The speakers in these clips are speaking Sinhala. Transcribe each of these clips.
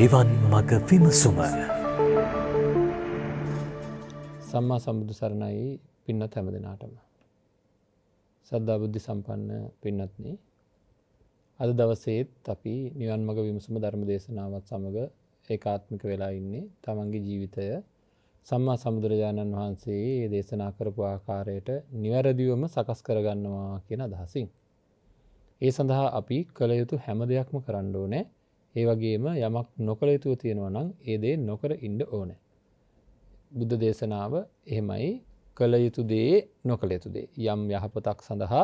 නිවන් මඟ විමසුම. සම්මා සම්බුදු සරණයි පින්වත් හැම දෙනාටම. සද්ධා බුද්ධ සම්පන්න පින්වත්නි, අද දවසේත් අපි නිවන් මඟ විමසුම ධර්ම දේශනාවත් සමග ඒකාත්මික වෙලා ඉන්නේ. තමන්ගේ ජීවිතය සම්මා සම්බුදුරජාණන් වහන්සේ දේශනා කරපු ආකාරයට නිවැරදිවම සකස් කරගන්නවා කියන අදහසින්. ඒ සඳහා අපි කළ යුතු හැම දෙයක්ම කරන්න ඕනේ. ඒ වගේම යමක් නොකළ යුතුව තියෙනවා නම් ඒ දේ නොකර ඉන්න ඕනේ. බුද්ධ දේශනාව එහෙමයි, කළ යුතු දේ නොකළ යුතු දේ. යම් යහපතක් සඳහා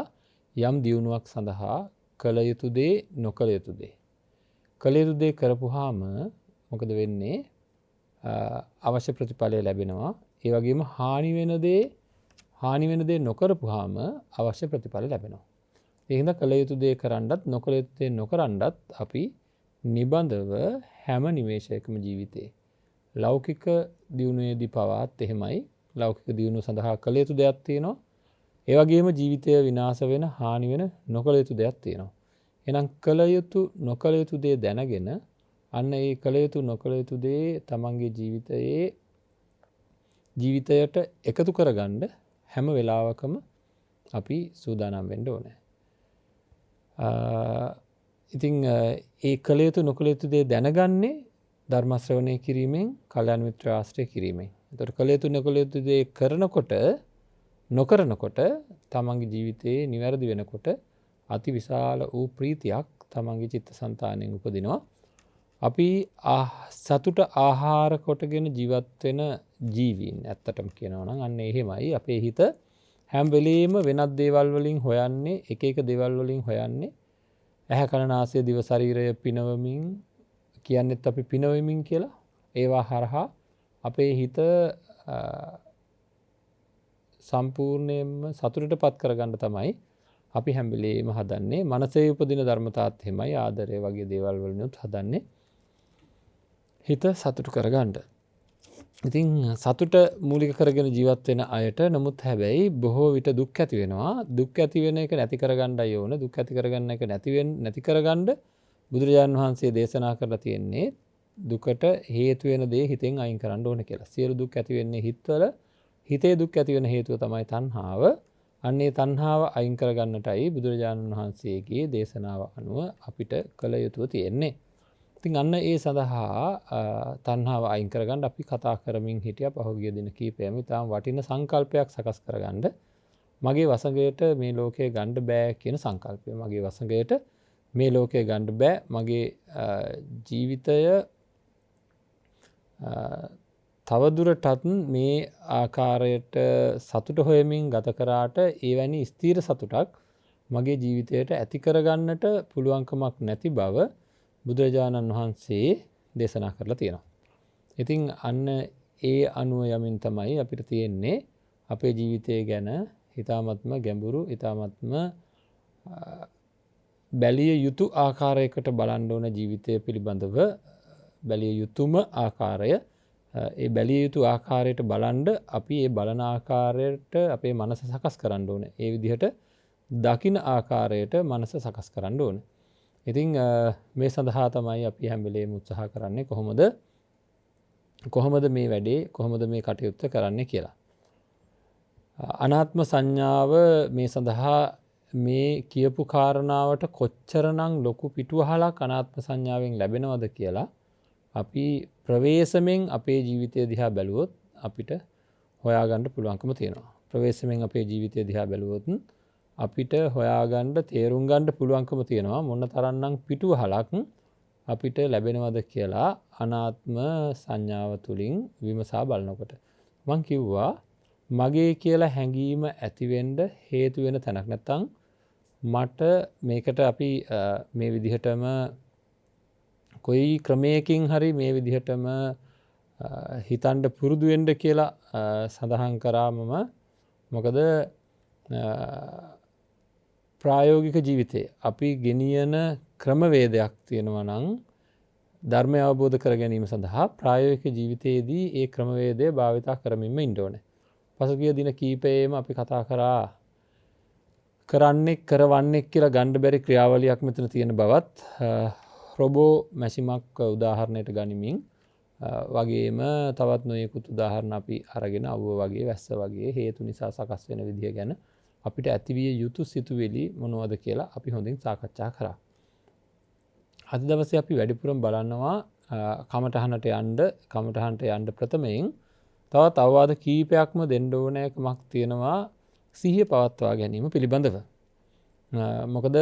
යම් දියුණුවක් සඳහා කළ යුතු දේ නොකළ යුතු දේ. කළ යුතු දේ කරපුවාම මොකද වෙන්නේ? අවශ්‍ය ප්‍රතිඵලය ලැබෙනවා. ඒ වගේම හානි වෙන දේ නොකරපුවාම අවශ්‍ය ප්‍රතිඵල ලැබෙනවා. ඒ හින්දා කළ යුතු දේ කරන්නත් නොකළ යුතු දේ නොකරන්නත් අපි නිබඳව හැම නිමේෂයකම ජීවිතේ ලෞකික දියුණුවේදී පවාත් එහෙමයි. ලෞකික දියුණුව සඳහා කළ යුතු දෙයක් තියෙනවා. ඒ වගේම ජීවිතය විනාශ වෙන, හානි වෙන නොකළ යුතු දෙයක් තියෙනවා. එහෙනම් කළ යුතු නොකළ යුතු දේ දැනගෙන අන්න ඒ කළ යුතු නොකළ යුතු දේ තමන්ගේ ජීවිතයට එකතු කරගන්න හැම වෙලාවකම අපි සූදානම් වෙන්න ඕනේ. ඉතින් ඒ කළ යුතු නොකළ යුතු දේ දැනගන්නේ ධර්ම ශ්‍රවණය කිරීමෙන්, කල්‍යාණ මිත්‍ර ආශ්‍රය කිරීමෙන්. ඒතර කළ යුතු නොකළ යුතු දේ නොකරනකොට තමන්ගේ ජීවිතයේ නිවැරදි වෙනකොට අති විශාල වූ ප්‍රීතියක් තමන්ගේ චිත්තසංතානයෙන් උපදිනවා. අපි සතුට ආහාර කොටගෙන ජීවත් වෙන ජීවීන් ඇත්තටම කියනවා නම් අන්න එහෙමයි. අපේ හිත හැම වෙලෙම වෙනත් දේවල් වලින් හොයන්නේ, එක එක දේවල් වලින් හොයන්නේ. ඇහැ කන නාසය දිව ශරීරය පිනවමින් කියන්නෙත් අපි පිනවමින් කියලා. ඒවා හරහා අපේ හිත සම්පූර්ණයෙන්ම සතුටටපත් කරගන්න තමයි අපි හැම වෙලේම හදන්නේ. මනසේ උපදින ධර්මතාවත් එහෙමයි, ආදරය වගේ දේවල් වලිනුත් හදන්නේ හිත සතුට කරගන්න. ඉතින් සතුට මූලික කරගෙන ජීවත් වෙන අයට නමුත් හැබැයි බොහෝ විට දුක් ඇති වෙනවා. දුක් ඇති වෙන එක නැති කරගන්නයි ඕන. දුක් ඇති කරගන්න එක නැති කරගන්න බුදුරජාණන් වහන්සේ දේශනා කරලා තියෙන්නේ දුකට හේතු වෙන දේ හිතෙන් අයින් කරන්න ඕන කියලා. සියලු දුක් ඇති වෙන්නේ හිතවල. හිතේ දුක් ඇති වෙන හේතුව තමයි තණ්හාව. අන්නේ තණ්හාව අයින් කරගන්නටයි බුදුරජාණන් වහන්සේගේ දේශනාව අනුව අපිට කළ යුතුව තියෙන්නේ. ඉතින් අන්න ඒ සඳහා තණ්හාව අයින් කරගන්න අපි කතා කරමින් හිටියා පහුගිය දින කීපෙම. ඊටාම් වටින සංකල්පයක් සකස් කරගන්න. මගේ වසඟයට මේ ලෝකේ ගන්න බෑ කියන සංකල්පය. මගේ වසඟයට මේ ලෝකේ ගන්න බෑ. මගේ ජීවිතය තවදුරටත් මේ ආකාරයට සතුට හොයමින් ගත කරාට එවැනි ස්ථීර සතුටක් මගේ ජීවිතයට ඇති කරගන්නට පුළුවන්කමක් නැති බව බුදුරජාණන් වහන්සේ දේශනා කරලා තියෙනවා. ඉතින් අන්න ඒ අනුව යමින් තමයි අපිට තියෙන්නේ අපේ ජීවිතය ගැන හිතාමත්ම ගැඹුරු, හිතාමත්ම බැලිය යුතු ආකාරයකට බලන්න ඕන ජීවිතය පිළිබඳව බැලිය යුතුම ආකාරය. ඒ බැලිය යුතු ආකාරයට බලන්ඩ අපි ඒ බලන ආකාරයට අපේ මනස සකස් කරන්න ඕන. ඒ විදිහට දකින ආකාරයට මනස සකස් කරන්න ඕන. ඉතින් මේ සඳහා තමයි අපි හැම වෙලේම උත්සාහ කරන්නේ කොහොමද මේ වැඩේ, කොහොමද මේ කටයුත්ත කරන්නේ කියලා. අනාත්ම සංඥාව මේ සඳහා මේ කියපු කාරණාවට කොච්චරනම් ලොකු පිටුවහලක් අනාත්ම සංඥාවෙන් ලැබෙනවද කියලා අපි ප්‍රවේශමෙන් අපේ ජීවිතය දිහා බැලුවොත් අපිට හොයාගන්න පුළුවන්කම තියෙනවා. ප්‍රවේශමෙන් අපේ ජීවිතය දිහා බැලුවොත් අපිට හොයාගන්න, තේරුම් ගන්න පුළුවන්කම තියෙනවා මොන තරම්නම් පිටුවහලක් අපිට ලැබෙනවද කියලා අනාත්ම සංඥාව තුළින් විමසා බලනකොට. මං කිව්වා මගේ කියලා හැඟීම ඇතිවෙන්න හේතු වෙන තැනක් නැත්තම් මට මේකට අපි මේ විදිහටම කොයි ක්‍රමයකින් හරි මේ විදිහටම හිතන්න පුරුදු වෙන්න කියලා සඳහන් කරා මම. මොකද ප්‍රායෝගික ජීවිතේ අපි ගෙනියන ක්‍රමවේදයක් තියෙනවා නම් ධර්මය අවබෝධ කර ගැනීම සඳහා ප්‍රායෝගික ජීවිතයේදී ඒ ක්‍රමවේදය භාවිතා කරමින්ම ඉන්න ඕනේ. පසුගිය දින කීපයේම අපි කතා කරා කරවන්නේ කියලා ගන්න බැරි ක්‍රියාවලියක් මෙතන තියෙන බවත් ක්‍රොබෝ මැසිමක් උදාහරණයට ගනිමින් වගේම තවත් නොයෙකුත් උදාහරණ අපි අරගෙන අවුව වගේ වැස්ස වගේ හේතු නිසා සකස් වෙන විදිය ගැන අපිට ඇතිවිය යුතු සිතුවිලි මොනවද කියලා අපි හොඳින් සාකච්ඡා කරා. අද දවසේ අපි වැඩිපුරම බලනවා කමටහනට යන්න ප්‍රථමයෙන් තවත් අවවාද කීපයක්ම දෙන්න ඕනෑකමක් තියෙනවා සිහිය පවත්වා ගැනීම පිළිබඳව. මොකද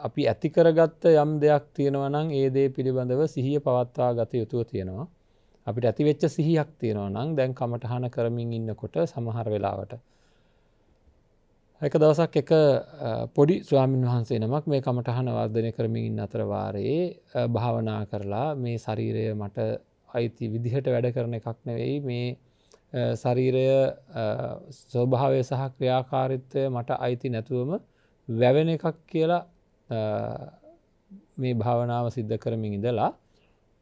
අපි ඇති කරගත්ත යම් දෙයක් තියෙනවා නම් ඒ දේ පිළිබඳව සිහිය පවත්වා ගත යුතුව තියෙනවා. අපිට ඇති වෙච්ච සිහියක් තියෙනවා නම් දැන් කමටහන කරමින් ඉන්නකොට සමහර වෙලාවට එක දවසක් එක පොඩි ස්වාමීන් වහන්සේ නමක් මේ කමටහන වර්ධනය කරමින් ඉන්න අතර වාරයේ භාවනා කරලා මේ ශරීරය මට අයිති විදිහට වැඩ කරන එකක් නෙවෙයි, මේ ශරීරය ස්වභාවය සහ ක්‍රියාකාරීත්වය මට අයිති නැතුවම වැවෙන එකක් කියලා මේ භාවනාව සිද්ධ කරමින් ඉඳලා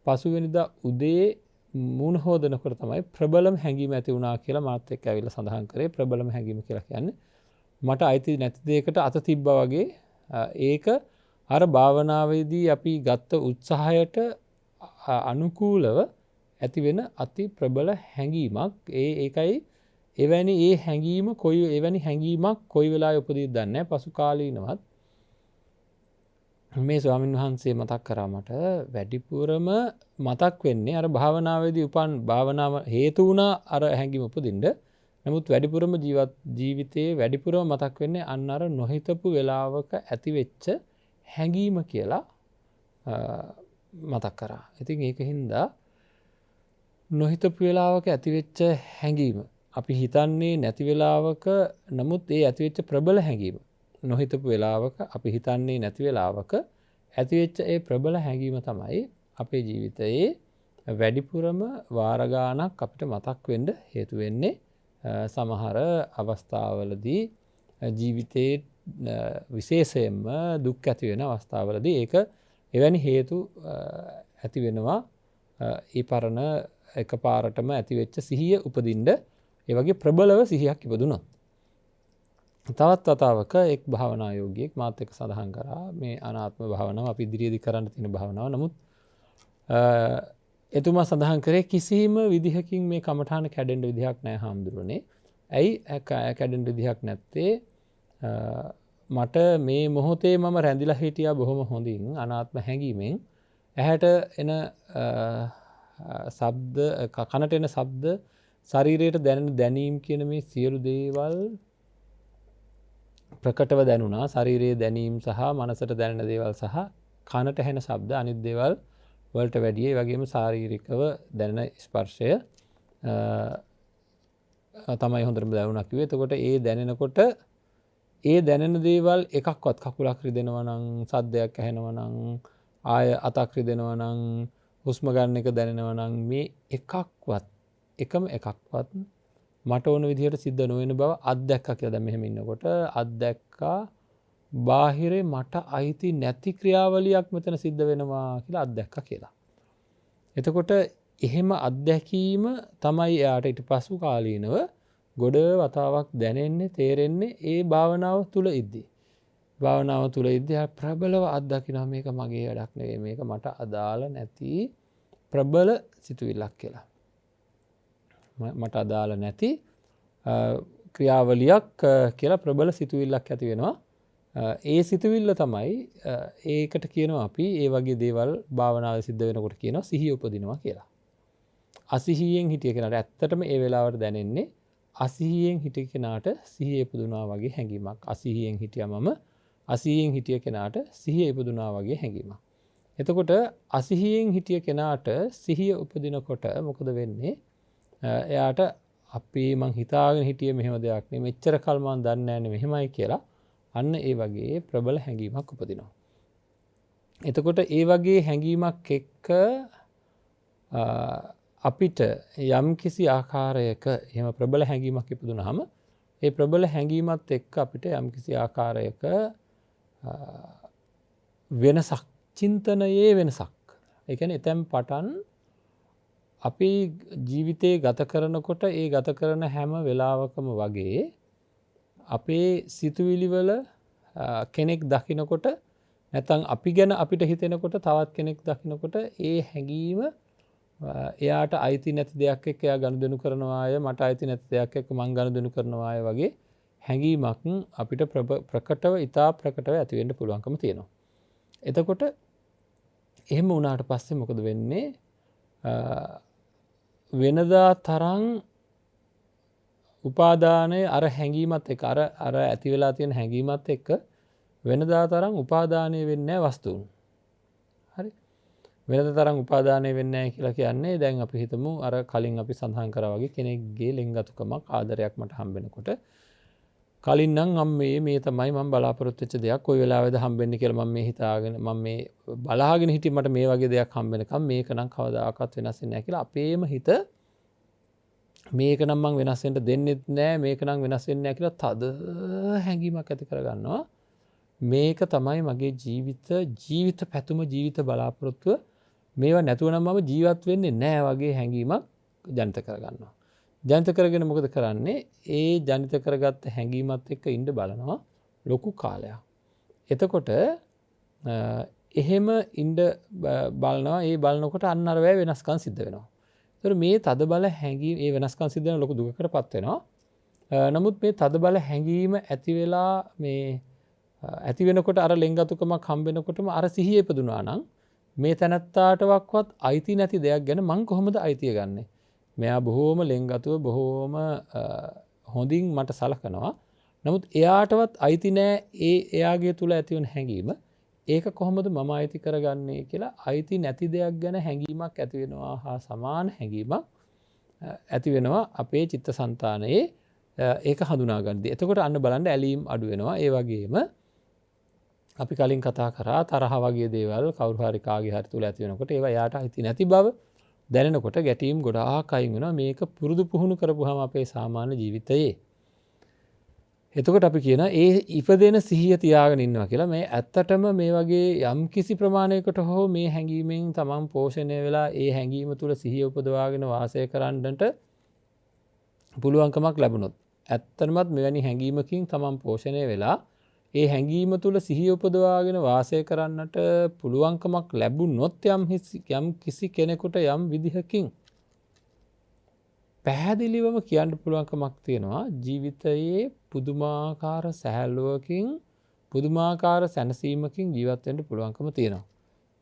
පසුවෙනිදා උදේ මූණ හොදනකොට තමයි ප්‍රබලම හැඟීම ඇති වුණා කියලා මාත් එක්ක ඇවිල්ලා සඳහන් කරේ. ප්‍රබලම හැඟීම කියලා කියන්නේ මට අයිති නැති දෙයකට අත තිබ්බා වගේ. ඒක අර භාවනාවේදී අපි ගත්ත උත්සාහයට අනුකූලව ඇති වෙන අති ප්‍රබල හැඟීමක්. ඒකයි එවැනි හැඟීමක් කොයි වෙලාවෙ උපදීද දන්නේ නැහැ. පසු කාලීනවත් මේ ස්වාමීන් වහන්සේ මතක් කරා මට වැඩිපුරම මතක් වෙන්නේ අර භාවනාවේදී උපන් භාවනාව හේතු වුණා අර හැඟීම උපදින්න. නමුත් වැඩිපුරම ජීවිතයේ වැඩිපුරම මතක් වෙන්නේ අන්න අර නොහිතපු වෙලාවක ඇතිවෙච්ච හැඟීම කියලා මතක් කරා. ඉතින් ඒකින්ද නොහිතපු වෙලාවක ඇතිවෙච්ච හැඟීම අපි හිතන්නේ නැති වෙලාවක, නමුත් ඒ ඇතිවෙච්ච ප්‍රබල හැඟීම නොහිතපු වෙලාවක අපි හිතන්නේ නැති වෙලාවක ඇතිවෙච්ච ඒ ප්‍රබල හැඟීම තමයි අපේ ජීවිතයේ වැඩිපුරම වාර ගාණක් අපිට මතක් වෙන්න හේතු වෙන්නේ. සමහර අවස්ථාවලදී ජීවිතයේ විශේෂයෙන්ම දුක් ඇති වෙන අවස්ථාවලදී ඒක එවැනි හේතු ඇති වෙනවා. ඒ පරණ එකපාරටම ඇතිවෙච්ච සිහිය උපදින්න ඒ වගේ ප්‍රබලව සිහියක් ඉපදුනොත්. තවත් වතාවක එක් භාවනා යෝගියෙක් මාත් එක්ක සඳහන් කරා මේ අනාත්ම භාවනාව අපි ඉදිරියේදී කරන්න තියෙන භාවනාව. නමුත් එතුමා සඳහන් කරේ කිසිම විදිහකින් මේ කමඨාන කැඩෙන්න විදිහක් නැහැ හාමුදුරනේ. ඇයි කැඩෙන්න විදිහක් නැත්තේ? මට මේ මොහොතේ මම රැඳිලා හිටියා බොහොම හොඳින් අනාත්ම හැඟීමෙන්. ඇහැට එන ශබ්ද, කනට එන ශබ්ද, ශරීරයට දැනෙන දැනීම් කියන මේ සියලු දේවල් ප්‍රකටව දැනුණා. ශරීරයේ දැනීම් සහ මනසට දැනෙන දේවල් සහ කනට ඇහෙන ශබ්ද අනිත් දේවල් වලට වැඩිය ඒ වගේම ශාරීරිකව දැනෙන ස්පර්ශය තමයි හොඳටම දැනුණා කිව්වේ. එතකොට ඒ දැනෙනකොට ඒ දැනෙන දේවල් එකක්වත් කකුලක් රිදෙනවා නම්, සද්දයක් ඇහෙනවා නම්, ආය අතක් රිදෙනවා නම්, හුස්ම ගන්න එක දැනෙනවා නම් මේ එකම එකක්වත් මට ඕන විදිහට සිද්ධ නොවන බව අත්දැක්කා කියලා. දැන් මෙහෙම ඉන්නකොට අත්දැක්කා බාහිරේ මට අයිති නැති ක්‍රියාවලියක් මෙතන සිද්ධ වෙනවා කියලා අත්දැක්කා කියලා. එතකොට එහෙම අත්දැකීම තමයි එයාට ඊට පසු කාලීනව ගොඩ වතාවක් දැනෙන්නේ, තේරෙන්නේ ඒ භාවනාව තුල ඉද්දී. භාවනාව තුල ඉද්දී ප්‍රබලව අත්දකිනවා මේක මගේ වැඩක් නෙවෙයි, මේක මට අදාළ නැති ප්‍රබල සිතුවිල්ලක් කියලා. මට අදාළ නැති ක්‍රියාවලියක් කියලා ප්‍රබල සිතුවිල්ලක් ඇති වෙනවා. ඒ සිතුවිල්ල තමයි ඒකට කියනවා අපි ඒ වගේ දේවල් භාවනාවේ සිද්ධ වෙනකොට කියනවා සිහිය උපදිනවා කියලා. අසිහියෙන් හිටිය කෙනාට ඇත්තටම ඒ වෙලාවට දැනෙන්නේ අසිහියෙන් හිටිය කෙනාට සිහිය ඉපදුනා වගේ හැඟීමක්. අසිහියෙන් හිටිය කෙනාට සිහිය ඉපදුනා වගේ හැඟීමක්. එතකොට අසිහියෙන් හිටිය කෙනාට සිහිය උපදිනකොට මොකද වෙන්නේ? එයාට අපි මං හිතාගෙන හිටියේ මෙහෙම දෙයක් නෙමෙයි, මෙච්චර කල් මං දන්නේ නැහැ මෙහෙමයි කියලා අන්න ඒ වගේ ප්‍රබල හැඟීමක් උපදිනවා. එතකොට ඒ වගේ හැඟීමක් එක්ක අපිට යම් කිසි ආකාරයක එහෙම ප්‍රබල හැඟීමක් ඉපදුනහම ඒ ප්‍රබල හැඟීමත් එක්ක අපිට යම් කිසි ආකාරයක වෙනසක්, චින්තනයේ වෙනසක්. ඒ කියන්නේ එතෙන් පටන් අපි ජීවිතේ ගත කරනකොට ඒ ගත කරන හැම වෙලාවකම වගේ අපේ සිතුවිලි වල කෙනෙක් දකිනකොට නැත්නම් අපි ගැන අපිට හිතෙනකොට තවත් කෙනෙක් දකිනකොට ඒ හැඟීම එයාට අයිති නැති දෙයක් එක්ක එයා ගනුදෙනු කරනවා අය මට අයිති නැති දෙයක් එක්ක මං ගනුදෙනු කරනවා අය වගේ හැඟීමක් අපිට ප්‍රකටව ඉතා ප්‍රකටව ඇති වෙන්න පුළුවන්කම තියෙනවා. එතකොට එහෙම වුණාට පස්සේ මොකද වෙන්නේ? වෙනදා තරම් උපාදානයේ අර හැඟීමත් එක්ක අර ඇති වෙලා තියෙන හැඟීමත් එක්ක වෙනදා තරම් උපාදානය වෙන්නේ නැහැ වස්තුන්. හරි. වෙනදා තරම් උපාදානය වෙන්නේ නැහැ කියලා කියන්නේ දැන් අපි හිතමු අර කලින් අපි සඳහන් කරා වගේ කෙනෙක්ගේ ලෙන්ගතුකමක් ආදරයක් මට හම්බෙනකොට කලින් නම් මේ තමයි මම බලාපොරොත්තු වෙච්ච දෙයක් කොයි වෙලාවෙද හම්බෙන්නේ කියලා මම මේ හිතාගෙන මම මේ බලාගෙන හිටියේ මට මේ වගේ දෙයක් හම්බෙනකම් මේක නම් කවදාකවත් වෙනස් වෙන්නේ නැහැ කියලා අපේම හිත මේක නම් මං වෙනස් වෙන්න දෙන්නෙත් නැහැ මේක නම් වෙනස් වෙන්නේ නැහැ කියලා තද හැඟීමක් ඇති කරගන්නවා. මේක තමයි මගේ ජීවිත පැතුම ජීවිත බලාපොරොත්තුව මේවා නැතුව නම් මම ජීවත් වෙන්නේ නැහැ වගේ හැඟීමක් ජනිත කරගන්නවා. ජනිත කරගෙන මොකද කරන්නේ? ඒ ජනිත කරගත්ත හැඟීමත් එක්ක ඉන්න බලනවා ලොකු කාලයක්. එතකොට එහෙම ඉන්න බලනවා ඒ බලනකොට අන්න අර වෙනස්කම් සිද්ධ වෙනවා. ඒතර මේ තද බල හැඟීම ඒ වෙනස්කම් සිද්ධ වෙන ලොකු දුකකටපත් වෙනවා. නමුත් මේ තද බල හැඟීම ඇති වෙලා මේ ඇති වෙනකොට අර ලෙන්ගතුකමක් හම්බෙනකොටම අර සිහිය ඉපදුනා නම් මේ තැනත්තාටවත් අයිති නැති දෙයක් ගැන මං කොහොමද අයිතිය ගන්නෙ? මෙයා බොහෝම ලෙන්ගතුව බොහෝම හොඳින් මට සලකනවා. නමුත් එයාටවත් අයිති නෑ එයාගේ තුල ඇතිවන හැඟීම. ඒක කොහොමද මම අයිති කරගන්නේ කියලා අයිති නැති දෙයක් ගැන හැඟීමක් ඇති වෙනවා හා සමාන හැඟීමක් ඇති වෙනවා අපේ චිත්තසංතානයේ ඒක හඳුනා ගන්නදී. එතකොට අන්න බලන්න ඇලීම් අඩු වෙනවා. ඒ වගේම අපි කලින් කතා කරා තරහ වගේ දේවල් කවුරු හරි කාගේ හරි තුල ඇති වෙනකොට ඒවා යාට අයිති නැති බව දැනෙනකොට ගැටීම් ගොඩාක් අයින් වෙනවා. මේක පුරුදු පුහුණු කරපුවාම අපේ සාමාන්‍ය ජීවිතයේ. එතකොට අපි කියන ඒ ඉපදෙන සිහිය තියාගෙන ඉන්නවා කියලා මේ ඇත්තටම මේ වගේ යම් කිසි ප්‍රමාණයකට හෝ මේ හැඟීමෙන් තමන් පෝෂණය වෙලා ඒ හැඟීම තුල සිහිය උපදවාගෙන වාසය කරන්නට පුළුවන්කමක් ලැබුණොත් ඇත්තටමත් මෙවැනි හැඟීමකින් තමන් පෝෂණය වෙලා ඒ හැඟීම තුල සිහිය උපදවාගෙන වාසය කරන්නට පුළුවන්කමක් ලැබුණොත් යම් කිසි කෙනෙකුට යම් විදිහකින් පැහැදිලිවම කියන්න පුළුවන්කමක් තියෙනවා ජීවිතයේ පුදුමාකාර සැහැල්ලුවකින් පුදුමාකාර සැනසීමකින් ජීවත් වෙන්න පුළුවන්කම තියෙනවා.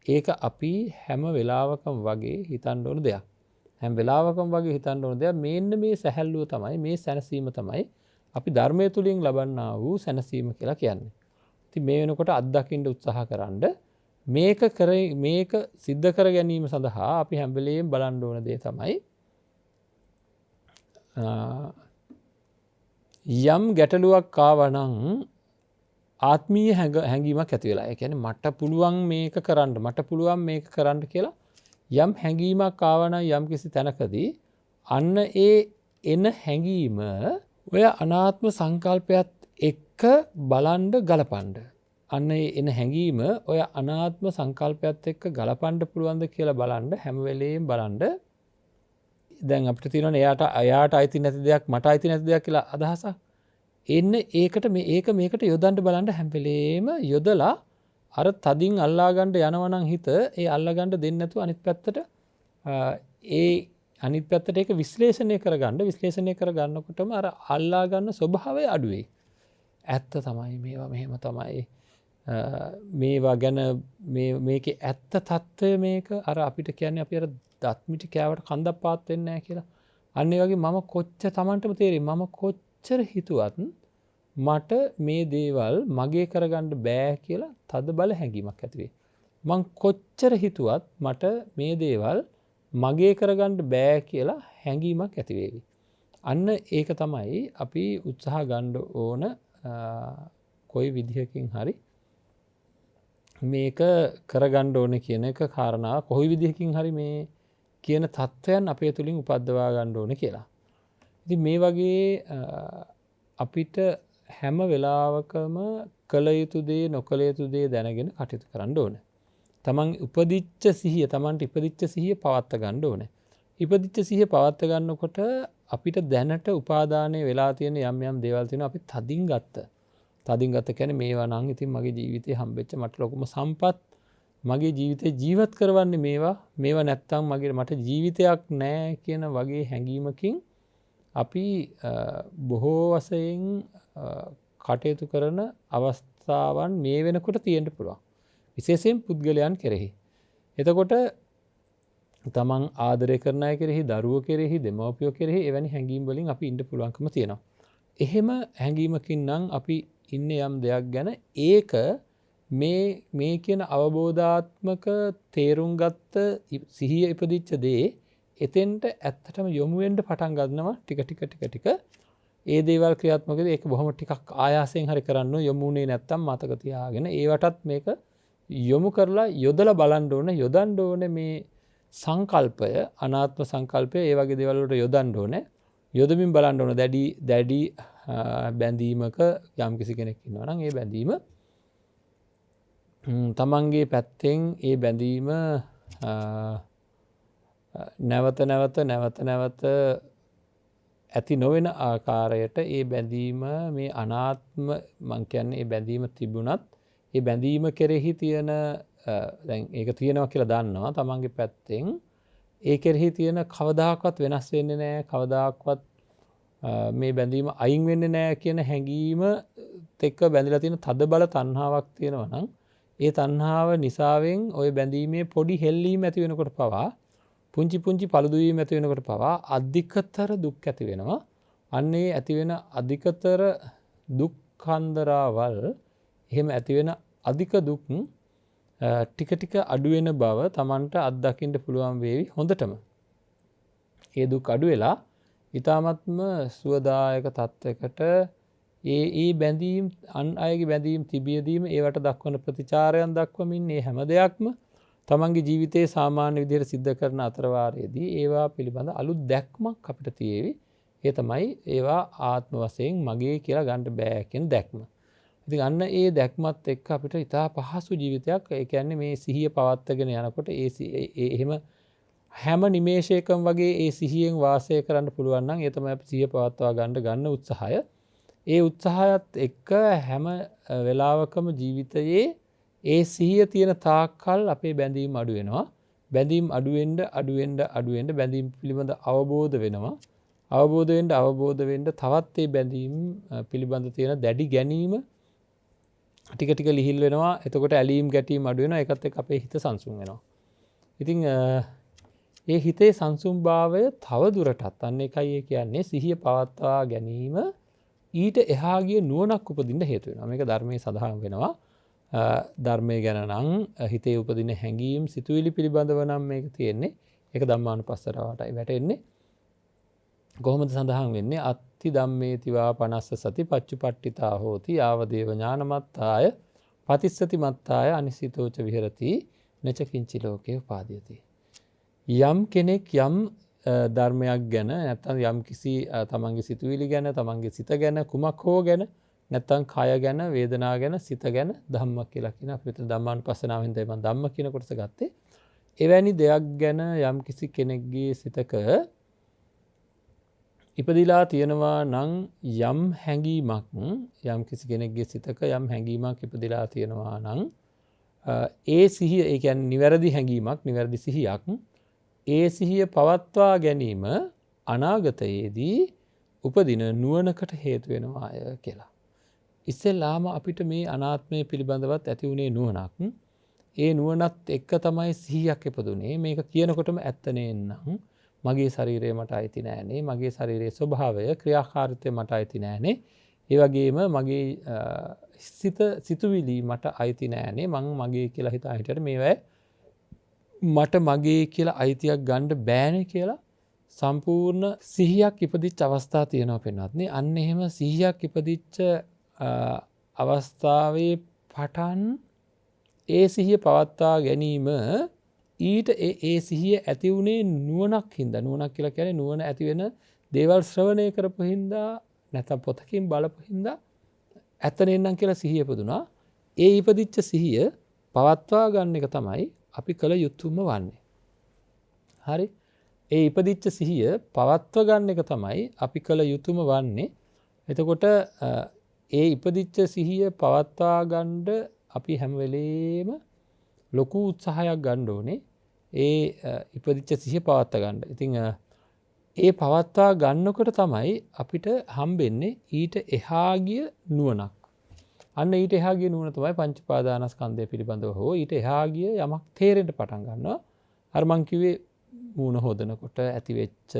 ඒක අපි හැම වෙලාවකම වගේ හිතන්න ඕන දෙයක්. හැම වෙලාවකම වගේ හිතන්න ඕන දෙයක් මේන්න මේ සැහැල්ලුව තමයි මේ සැනසීම තමයි අපි ධර්මයේ තුලින් ලබන්නා වූ සැනසීම කියලා කියන්නේ. ඉතින් මේ වෙනකොට අත්දකින්න උත්සාහකරනද මේක සිද්ධ කර ගැනීම සඳහා අපි හැම වෙලෙම බලන්න ඕන දේ තමයි යම් ගැටලුවක් ආවනම් ආත්මීය හැඟීමක් ඇති වෙලා. ඒ කියන්නේ මට පුළුවන් මේක කරන්න කියලා යම් හැඟීමක් ආවනම් යම් කිසි තැනකදී අන්න ඒ එන හැඟීම ඔය අනාත්ම සංකල්පයත් එක්ක බලන්න ගලපන්න. අන්න ඒ එන හැඟීම ඔය අනාත්ම සංකල්පයත් එක්ක ගලපන්න පුළුවන්ද කියලා බලන්න හැම වෙලෙම බලන්න. දැන් අපිට තියෙනවනේ එයාට අයිති නැති දෙයක් මට අයිති නැති දෙයක් කියලා අදහසක්. එන්න මේකට යොදන්න බලන්න හැම වෙලේම යොදලා අර තදින් අල්ලා ගන්න යනවා නම් හිත ඒ අල්ලා ගන්න දෙන්නේ නැතුව අනිත් පැත්තට ඒක විශ්ලේෂණය කරගන්නකොටම අර අල්ලා ගන්න ස්වභාවය අඩු වෙයි. ඇත්ත තමයි මේවා මෙහෙම තමයි. මේවා ගැන මේකේ ඇත්ත తত্ত্বය මේක අර අපිට කියන්නේ අපි අර දත් මිටි කෑවට කන්දක් පාත් වෙන්නේ නැහැ කියලා. අන්න ඒ වගේ මම Tamanටම තේරෙයි මම කොච්චර හිතුවත් මට මේ දේවල් මගේ කරගන්න බෑ කියලා තද බල හැඟීමක් ඇති වෙයි. මං කොච්චර හිතුවත් මට මේ දේවල් මගේ කරගන්න බෑ කියලා හැඟීමක් ඇති වේවි. අන්න ඒක තමයි අපි උත්සාහ ගන්න ඕන කොයි විදිහකින් හරි මේක කරගන්න ඕනේ කියන එක කාරණාව කොයි විදිහකින් හරි මේ කියන தත්වයන් අපේ තුලින් උපද්දවා ගන්න ඕනේ කියලා. ඉතින් මේ වගේ අපිට හැම වෙලාවකම කළ යුතු දේ නොකළ යුතු දේ දැනගෙන කටයුතු කරන්න ඕනේ. තමන්ට ඉපදිච්ච සිහිය පවත්වා ගන්න ඕනේ. ඉපදිච්ච සිහිය පවත්වා ගන්නකොට අපිට දැනට උපාදානය වෙලා තියෙන යම් දේවල් තියෙනවා අපි තදින් ගත්ත. තදින් ගත කියන්නේ මේවා නම් ඉතින් මගේ ජීවිතේ හම්බෙච්ච මට ලොකුම සම්පත්. මගේ ජීවිතේ ජීවත් කරවන්නේ මේවා නැත්තම් මට ජීවිතයක් නැහැ කියන වගේ හැඟීමකින් අපි බොහෝ වශයෙන් කටයුතු කරන අවස්ථාවන් මේ වෙනකොට තියෙන්න පුළුවන්. විශේෂයෙන් පුද්ගලයන් කෙරෙහි. එතකොට තමන් ආදරය කරන අය කෙරෙහි, දරුවෝ කෙරෙහි, දෙමව්පියෝ කෙරෙහි එවැනි හැඟීම් වලින් අපි ඉන්න පුළුවන්කම තියෙනවා. එහෙම හැඟීමකින් නම් අපි ඉන්නේ යම් දෙයක් ගැන ඒක මේ කියන අවබෝධාත්මක තේරුම් ගත්ත සිහිය ඉපදිච්ච දේ එතෙන්ට ඇත්තටම යොමු වෙන්න පටන් ගන්නවා ටික. ඒ දේවල් ක්‍රියාත්මක වෙද්දී ඒක බොහොම ටිකක් ආයාසයෙන් හරි කරන්න යොමුුනේ නැත්තම් මතක තියාගෙන ඒවටත් මේක යොමු කරලා යොදලා බලන්න ඕනේ. යොදන්න ඕනේ මේ සංකල්පය, අනාත්ම සංකල්පය ඒ වගේ දේවල් වලට යොදන්න ඕනේ. යොදමින් බලන්න ඕනේ දැඩි බැඳීමක යම් කිසි කෙනෙක් ඉන්නවා නම් ඒ බැඳීම තමන්ගේ පැත්තෙන් ඒ බැඳීම නැවත ඇති නොවන ආකාරයට ඒ බැඳීම මේ අනාත්ම මං කියන්නේ ඒ බැඳීම තිබුණත් ඒ බැඳීම කෙරෙහි තියෙන දැන් ඒක තියෙනවා කියලා දන්නවා තමන්ගේ පැත්තෙන් ඒ කෙරෙහි තියෙන කවදාකවත් වෙනස් වෙන්නේ නැහැ කවදාකවත් මේ බැඳීම අයින් වෙන්නේ නැහැ කියන හැඟීම එක්ක බැඳලා තියෙන තද බල තණ්හාවක් තියෙනවා නම් ඒ තණ්හාව නිසාවෙන් ওই බැඳීමේ පොඩි හෙල්ලීම් ඇති වෙනකොට පවා පුංචි පළුදු වීම ඇති වෙනකොට පවා අධිකතර දුක් ඇති වෙනවා. අන්න ඒ ඇති වෙන අධිකතර දුක් කන්දරාවල් එහෙම ඇති වෙන අධික දුක් ටික අඩු වෙන බව Tamanට අත්දකින්න පුළුවන් වේවි හොඳටම. ඒ දුක් අඩු වෙලා ඊ타ත්ම සුවදායක තත්වයකට ඒ බැඳීම් අන් අයගේ බැඳීම් තිබියදීම ඒවට දක්වන ප්‍රතිචාරයන් දක්වමින් මේ හැම දෙයක්ම තමන්ගේ ජීවිතයේ සාමාන්‍ය විදිහට සිද්ධ කරන අතරවාරයේදී ඒවා පිළිබඳ අලුත් දැක්මක් අපිට තියෙවි. ඒ තමයි ඒවා ආත්ම වශයෙන් මගේ කියලා ගන්න බෑ කියන දැක්ම. ඉතින් අන්න ඒ දැක්මත් එක්ක අපිට ඉතා පහසු ජීවිතයක් ඒ කියන්නේ මේ සිහිය පවත්වාගෙන යනකොට එහෙම හැම නිමේෂයකම වගේ ඒ සිහියෙන් වාසය කරන්න පුළුවන් නම් ඒ තමයි අපි සිහිය පවත්වා ගන්න උත්සාහය. ඒ උත්සාහයත් එක්ක හැම වෙලාවකම ජීවිතයේ ඒ සිහිය තියෙන තාක්කල් අපේ බැඳීම් අඩු වෙනවා. බැඳීම් අඩු වෙන්න බැඳීම් පිළිබඳ අවබෝධ වෙනවා. අවබෝධ වෙන්න තවත් ඒ බැඳීම් පිළිබඳ තියෙන දැඩි ගැනීම ටික ලිහිල් වෙනවා. එතකොට ඇලීම් ගැටීම් අඩු වෙනවා. ඒකත් එක්ක අපේ හිත සංසුන් වෙනවා. ඉතින් ඒ හිතේ සංසුන්භාවය තව දුරටත් අන්න එකයි ඒ කියන්නේ සිහිය පවත්වා ගැනීම ඊට එහා ගිය නුවණක් උපදින්න හේතු වෙනවා. මේක ධර්මයේ සඳහන් වෙනවා. ධර්මය ගැන නම් හිතේ උපදින හැඟීම් සිතුවිලි පිළිබඳව නම් මේක තියෙන්නේ. ඒක ධම්මානුපස්සනාවටයි වැටෙන්නේ. කොහොමද සඳහන් වෙන්නේ? අත්ති ධම්මේතිවා පනස්ස සති පච්චුපට්ඨිතා හෝති ආවදේව ඥානමත්තාය පතිස්සති මත්තාය අනිසිතෝච විහෙරති නච කිංචි ලෝකේ උපාදීයති. යම් කෙනෙක් යම් ධර්මයක් ගැන නැත්නම් යම් කිසි තමන්ගේ සිතුවිලි ගැන තමන්ගේ සිත ගැන කුමක් හෝ ගැන නැත්නම් කය ගැන වේදනා ගැන සිත ගැන ධම්ම කියලා කියන අපි මෙතන ධම්මානුපස්සනාවෙන් තමයි මම ධම්ම කියන කොටස ගත්තේ. එවැනි දෙයක් ගැන යම් කිසි කෙනෙක්ගේ සිතක ඉපදිලා තියෙනවා නම් යම් හැඟීමක් යම් කිසි කෙනෙක්ගේ සිතක යම් හැඟීමක් ඉපදිලා තියෙනවා නම් ඒ සිහිය ඒ කියන්නේ නිවැරදි හැඟීමක් නිවැරදි සිහියක් ඒ සිහිය පවත්වා ගැනීම අනාගතයේදී උපදින නුවණකට හේතු වෙනවා කියලා. ඉස්සෙල්ලාම අපිට මේ අනාත්මය පිළිබඳවත් ඇති වුණේ නුවණක්. ඒ නුවණත් එක්ක තමයි සිහියක් ඉපදුනේ. මේක කියනකොටම ඇත්ත නේනම් මගේ ශරීරය මට අයිති නෑනේ. මගේ ශරීරයේ ස්වභාවය ක්‍රියාකාරීත්වය මට අයිති නෑනේ. ඒ වගේම මගේ සිතුවිලි මට අයිති නෑනේ. මං මගේ කියලා හිතා හිටියට මේවා මට මගේ කියලා අයිතියක් ගන්න බෑනේ කියලා සම්පූර්ණ සිහියක් ඉපදිච්ච අවස්ථා තියෙනවා පෙන්වත්නි. අන්න එහෙම සිහියක් ඉපදිච්ච අවස්ථාවේ පටන් ඒ සිහිය පවත්වා ගැනීම ඊට ඒ සිහිය ඇති වුණේ නුවණක් හින්දා. නුවණක් කියලා කියන්නේ නුවණ ඇති වෙන දේවල් ශ්‍රවණය කරපු හින්දා නැත්නම් පොතකින් බලපු හින්දා ඇත්ත නේනම් කියලා සිහිය ඉපදුනා. ඒ ඉපදිච්ච සිහිය පවත්වා ගන්න එක තමයි අපි කළ යුතුම වන්නේ. හරි? ඒ ඉපදිච්ච සිහිය පවත්ව ගන්න එක තමයි අපි කළ යුතුම වන්නේ. එතකොට ඒ ඉපදිච්ච සිහිය පවත්වා ගන්න අපි හැම වෙලේම ලොකු උත්සාහයක් ගන්න ඕනේ. ඒ ඉපදිච්ච සිහිය පවත්වා ගන්න. ඉතින් ඒ පවත්වා ගන්නකොට තමයි අපිට හම්බෙන්නේ ඊට එහා ගිය නුවණක්. අන්න ඊට එහා ගිය නුවණ තමයි පංච පාදානස්කන්ධය පිළිබඳව හෝ ඊට එහා ගිය යමක් තේරෙන්න පටන් ගන්නවා. අර මං කිව්වේ මූණ හොදනකොට ඇති වෙච්ච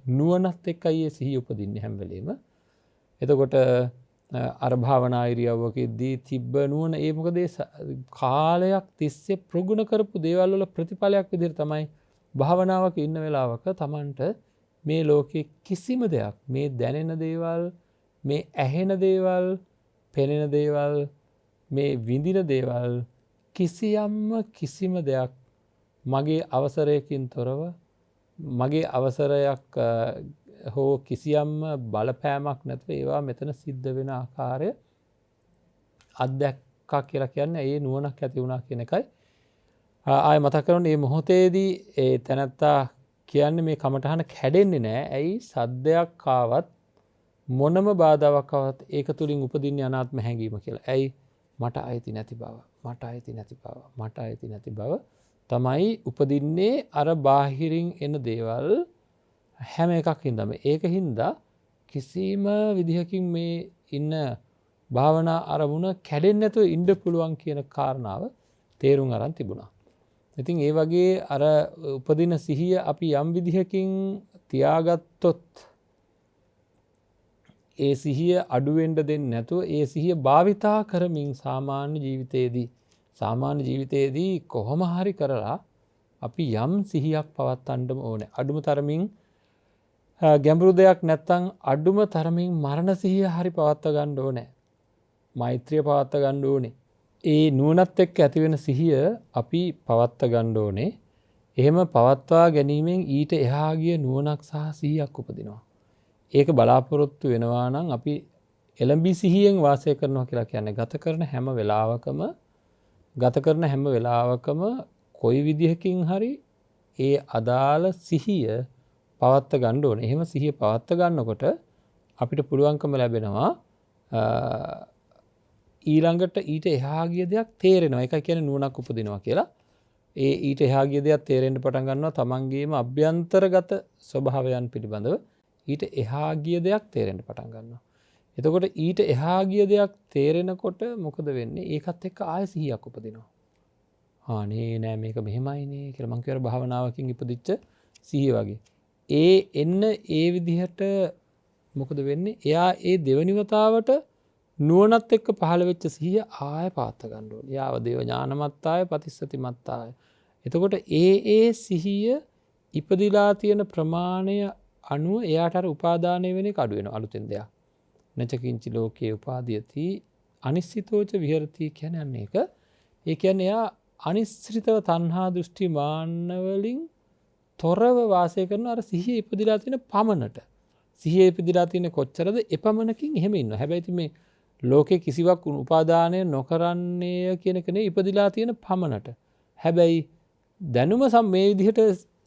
නුවණත් එක්කයි ඒ සිහිය උපදින්නේ හැම වෙලේම. එතකොට අර භාවනා ඉරියව්වකදී තිබ්බ නුවණ ඒ මොකද කාලයක් තිස්සේ ප්‍රගුණ කරපු දේවල් වල ප්‍රතිඵලයක් විදිහට තමයි භාවනාවක ඉන්න වෙලාවක Tamanට මේ ලෝකේ කිසිම දෙයක් මේ දැනෙන දේවල් මේ ඇහෙන දේවල් පෙනෙන දේවල් මේ විඳින දේවල් කිසිම දෙයක් මගේ අවසරයකින් තොරව මගේ අවසරයක් හෝ කිසියම් බලපෑමක් නැතුව ඒවා මෙතන සිද්ධ වෙන ආකාරය අත්දැක්කා කියලා කියන්නේ ඒ නුවණක් ඇති වුණා කියන එකයි. ආය මතක් කරගන්න මේ මොහොතේදී ඒ තැනත්තා කියන්නේ මේ කමටහන කැඩෙන්නේ නැහැ. ඇයි සද්දයක් ආවත් මොනම බාධාවක් ආවත් ඒක තුලින් උපදින්නේ අනාත්ම හැඟීම කියලා. ඇයි මට අයිති නැති බව. මට අයිති නැති බව. මට අයිති නැති බව තමයි උපදින්නේ අර බාහිරින් එන දේවල් හැම එකක් හින්දාම. ඒක හින්දා කිසිම විදිහකින් මේ ඉන්න භාවනා අරමුණ කැඩෙන්නේ නැතුව ඉන්න පුළුවන් කියන කාරණාව තේරුම් අරන් තිබුණා. ඉතින් ඒ වගේ අර උපදින සිහිය අපි යම් විදිහකින් තියාගත්තොත් ඒ සිහිය අඩු වෙන්න දෙන්නේ නැතුව ඒ සිහිය භාවිතා කරමින් සාමාන්‍ය ජීවිතයේදී කොහොම හරි කරලා අපි යම් සිහියක් පවත්වන්නම ඕනේ. අඩුම තරමින් ගැඹුරු දෙයක් නැත්තම් අඩුම තරමින් මරණ සිහිය හරි පවත්වා ගන්න ඕනේ. මෛත්‍රිය පවත්වා ගන්න ඕනේ. ඒ නුවණත් එක්ක ඇති වෙන සිහිය අපි පවත්වා ගන්න ඕනේ. එහෙම පවත්වා ගැනීමෙන් ඊට එහා ගිය නුවණක් සහ සිහියක් උපදිනවා. ඒක බලාපොරොත්තු වෙනවා නම් අපි එළඹි සිහියෙන් වාසය කරනවා කියලා කියන්නේ ගත කරන හැම වෙලාවකම කොයි විදිහකින් හරි ඒ අදාළ සිහිය පවත්වා ගන්න ඕනේ. එහෙම සිහිය පවත්වා ගන්නකොට අපිට පුළුවන්කම ලැබෙනවා ඊළඟට ඊට එහා ගිය දෙයක් තේරෙනවා. ඒකයි කියන්නේ නුවණක් උපදිනවා කියලා. ඒ ඊට එහා ගිය දෙයක් තේරෙන්න පටන් ගන්නවා තමන්ගේම අභ්‍යන්තරගත ස්වභාවයන් පිළිබඳව ඊට එහා ගිය දෙයක් තේරෙන්න පටන් ගන්නවා. එතකොට ඊට එහා ගිය දෙයක් තේරෙනකොට මොකද වෙන්නේ? ඒකත් එක්ක ආය සිහියක් උපදිනවා. නෑ මේක මෙහෙමයිනේ කියලා මං කියවර භාවනාවකින් ඉපදිච්ච සිහිය වගේ. එන්න ඒ විදිහට මොකද වෙන්නේ? එයා ඒ දෙවනි වතාවට නුවණත් එක්ක පහළ වෙච්ච සිහිය ආය පාත්ත ගන්න ඕනේ. යාව දේව ඥානමත්තාය පතිස්සති මත්තාය. එතකොට ඒ සිහිය ඉපදිලා තියෙන ප්‍රමාණය අනුව එයාට අර උපාදානය වෙන එක අඩු වෙනවා අලුතෙන් දෙයක්. නචකින්චි ලෝකේ උපාදීයති අනිශ්චිතෝච විහෙරති කියන්නේ අන්න ඒක. ඒ කියන්නේ එයා අනිශ්චිතව තණ්හා දෘෂ්ටි මාන්න වලින් තොරව වාසය කරන අර සිහිය ඉපදිලා තියෙන පමණට. සිහිය ඉපදිලා තියෙන කොච්චරද එපමණකින් එහෙම ඉන්නවා. හැබැයි ඉතින් මේ ලෝකේ කිසිවක් උපාදානය නොකරන්නේ කියන එක නේ ඉපදිලා තියෙන පමණට. හැබැයි දැනුම මේ විදිහට